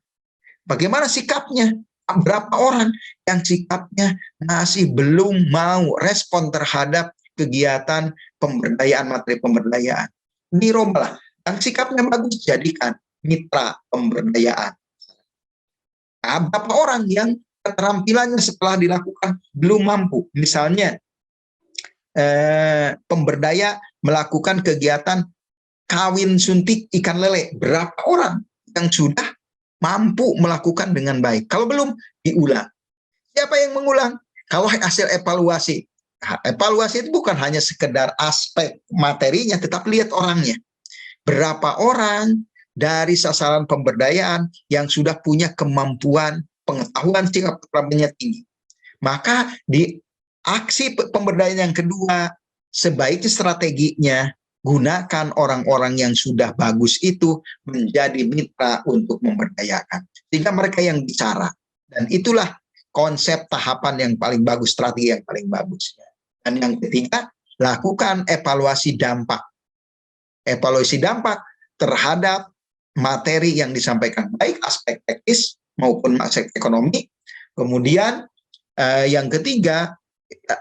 Bagaimana sikapnya? Berapa orang yang sikapnya masih belum mau respon terhadap kegiatan pemberdayaan, materi pemberdayaan? Dirubahlah. Yang sikapnya bagus, jadikan mitra pemberdayaan. Nah, berapa orang yang keterampilannya setelah dilakukan belum mampu? Misalnya, pemberdaya melakukan kegiatan kawin suntik ikan lele. Berapa orang yang sudah mampu melakukan dengan baik? Kalau belum, diulang. Siapa yang mengulang? Kalau hasil evaluasi. Evaluasi itu bukan hanya sekedar aspek materinya, tetapi lihat orangnya. Berapa orang dari sasaran pemberdayaan yang sudah punya kemampuan, pengetahuan, sikap keterampilannya tinggi. Maka di aksi pemberdayaan yang kedua, sebaiknya strateginya gunakan orang-orang yang sudah bagus itu menjadi mitra untuk memberdayakan. Sehingga mereka yang bicara. Dan itulah konsep tahapan yang paling bagus, strategi yang paling bagus. Dan yang ketiga, lakukan evaluasi dampak. Evaluasi dampak terhadap materi yang disampaikan, baik aspek teknis maupun aspek ekonomi. Kemudian yang ketiga,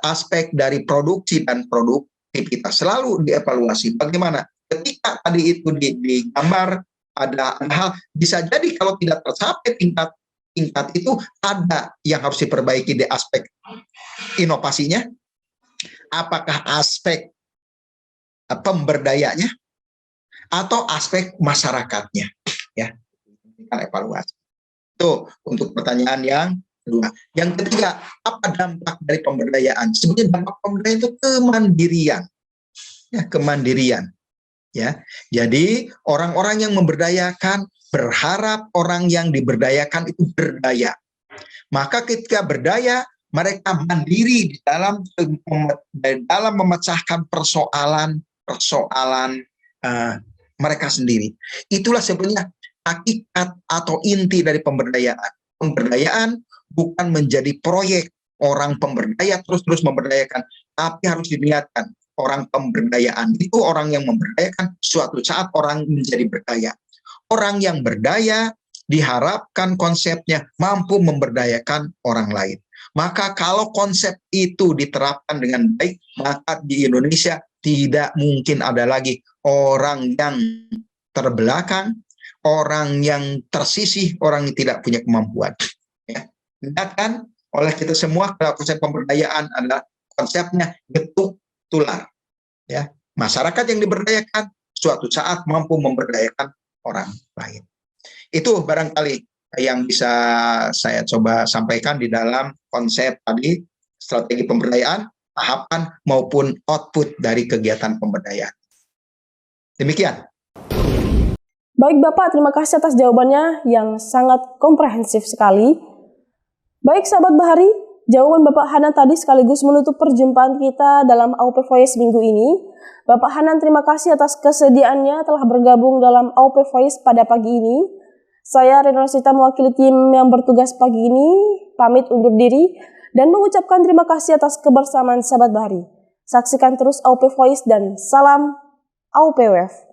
aspek dari produksi dan produktivitas selalu dievaluasi. Bagaimana? Ketika tadi itu digambar, ada hal, bisa jadi kalau tidak tercapai tingkat itu, ada yang harus diperbaiki di aspek inovasinya. Apakah aspek pemberdayanya atau aspek masyarakatnya, ya, kita evaluasi. Itu untuk pertanyaan yang kedua. Yang ketiga, apa dampak dari pemberdayaan? Sebenarnya dampak pemberdayaan itu kemandirian, ya, kemandirian, ya. Jadi orang-orang yang memberdayakan berharap orang yang diberdayakan itu berdaya. Maka ketika berdaya, mereka mandiri di dalam memecahkan persoalan mereka sendiri. Itulah sebenarnya hakikat atau inti dari pemberdayaan. Pemberdayaan bukan menjadi proyek orang pemberdaya terus memberdayakan, tapi harus diniatkan orang pemberdayaan itu orang yang memberdayakan, suatu saat orang menjadi berdaya. Orang yang berdaya diharapkan konsepnya mampu memberdayakan orang lain. Maka kalau konsep itu diterapkan dengan baik, maka di Indonesia tidak mungkin ada lagi orang yang terbelakang, orang yang tersisih, orang yang tidak punya kemampuan. Ya. Kan oleh kita semua, konsep pemberdayaan adalah konsepnya getuk tular. Ya. Masyarakat yang diberdayakan suatu saat mampu memberdayakan orang lain. Itu barangkali yang bisa saya coba sampaikan di dalam konsep tadi strategi pemberdayaan, tahapan maupun output dari kegiatan pemberdayaan. Demikian. Baik Bapak, terima kasih atas jawabannya yang sangat komprehensif sekali. Baik sahabat Bahari, jawaban Bapak Hanan tadi sekaligus menutup perjumpaan kita dalam AUP Voice minggu ini. Bapak Hanan, terima kasih atas kesediaannya telah bergabung dalam AUP Voice pada pagi ini. Saya Reno Sita mewakili tim yang bertugas pagi ini, pamit undur diri dan mengucapkan terima kasih atas kebersamaan sahabat Bahari. Saksikan terus AUP Voice dan salam AUP Wave.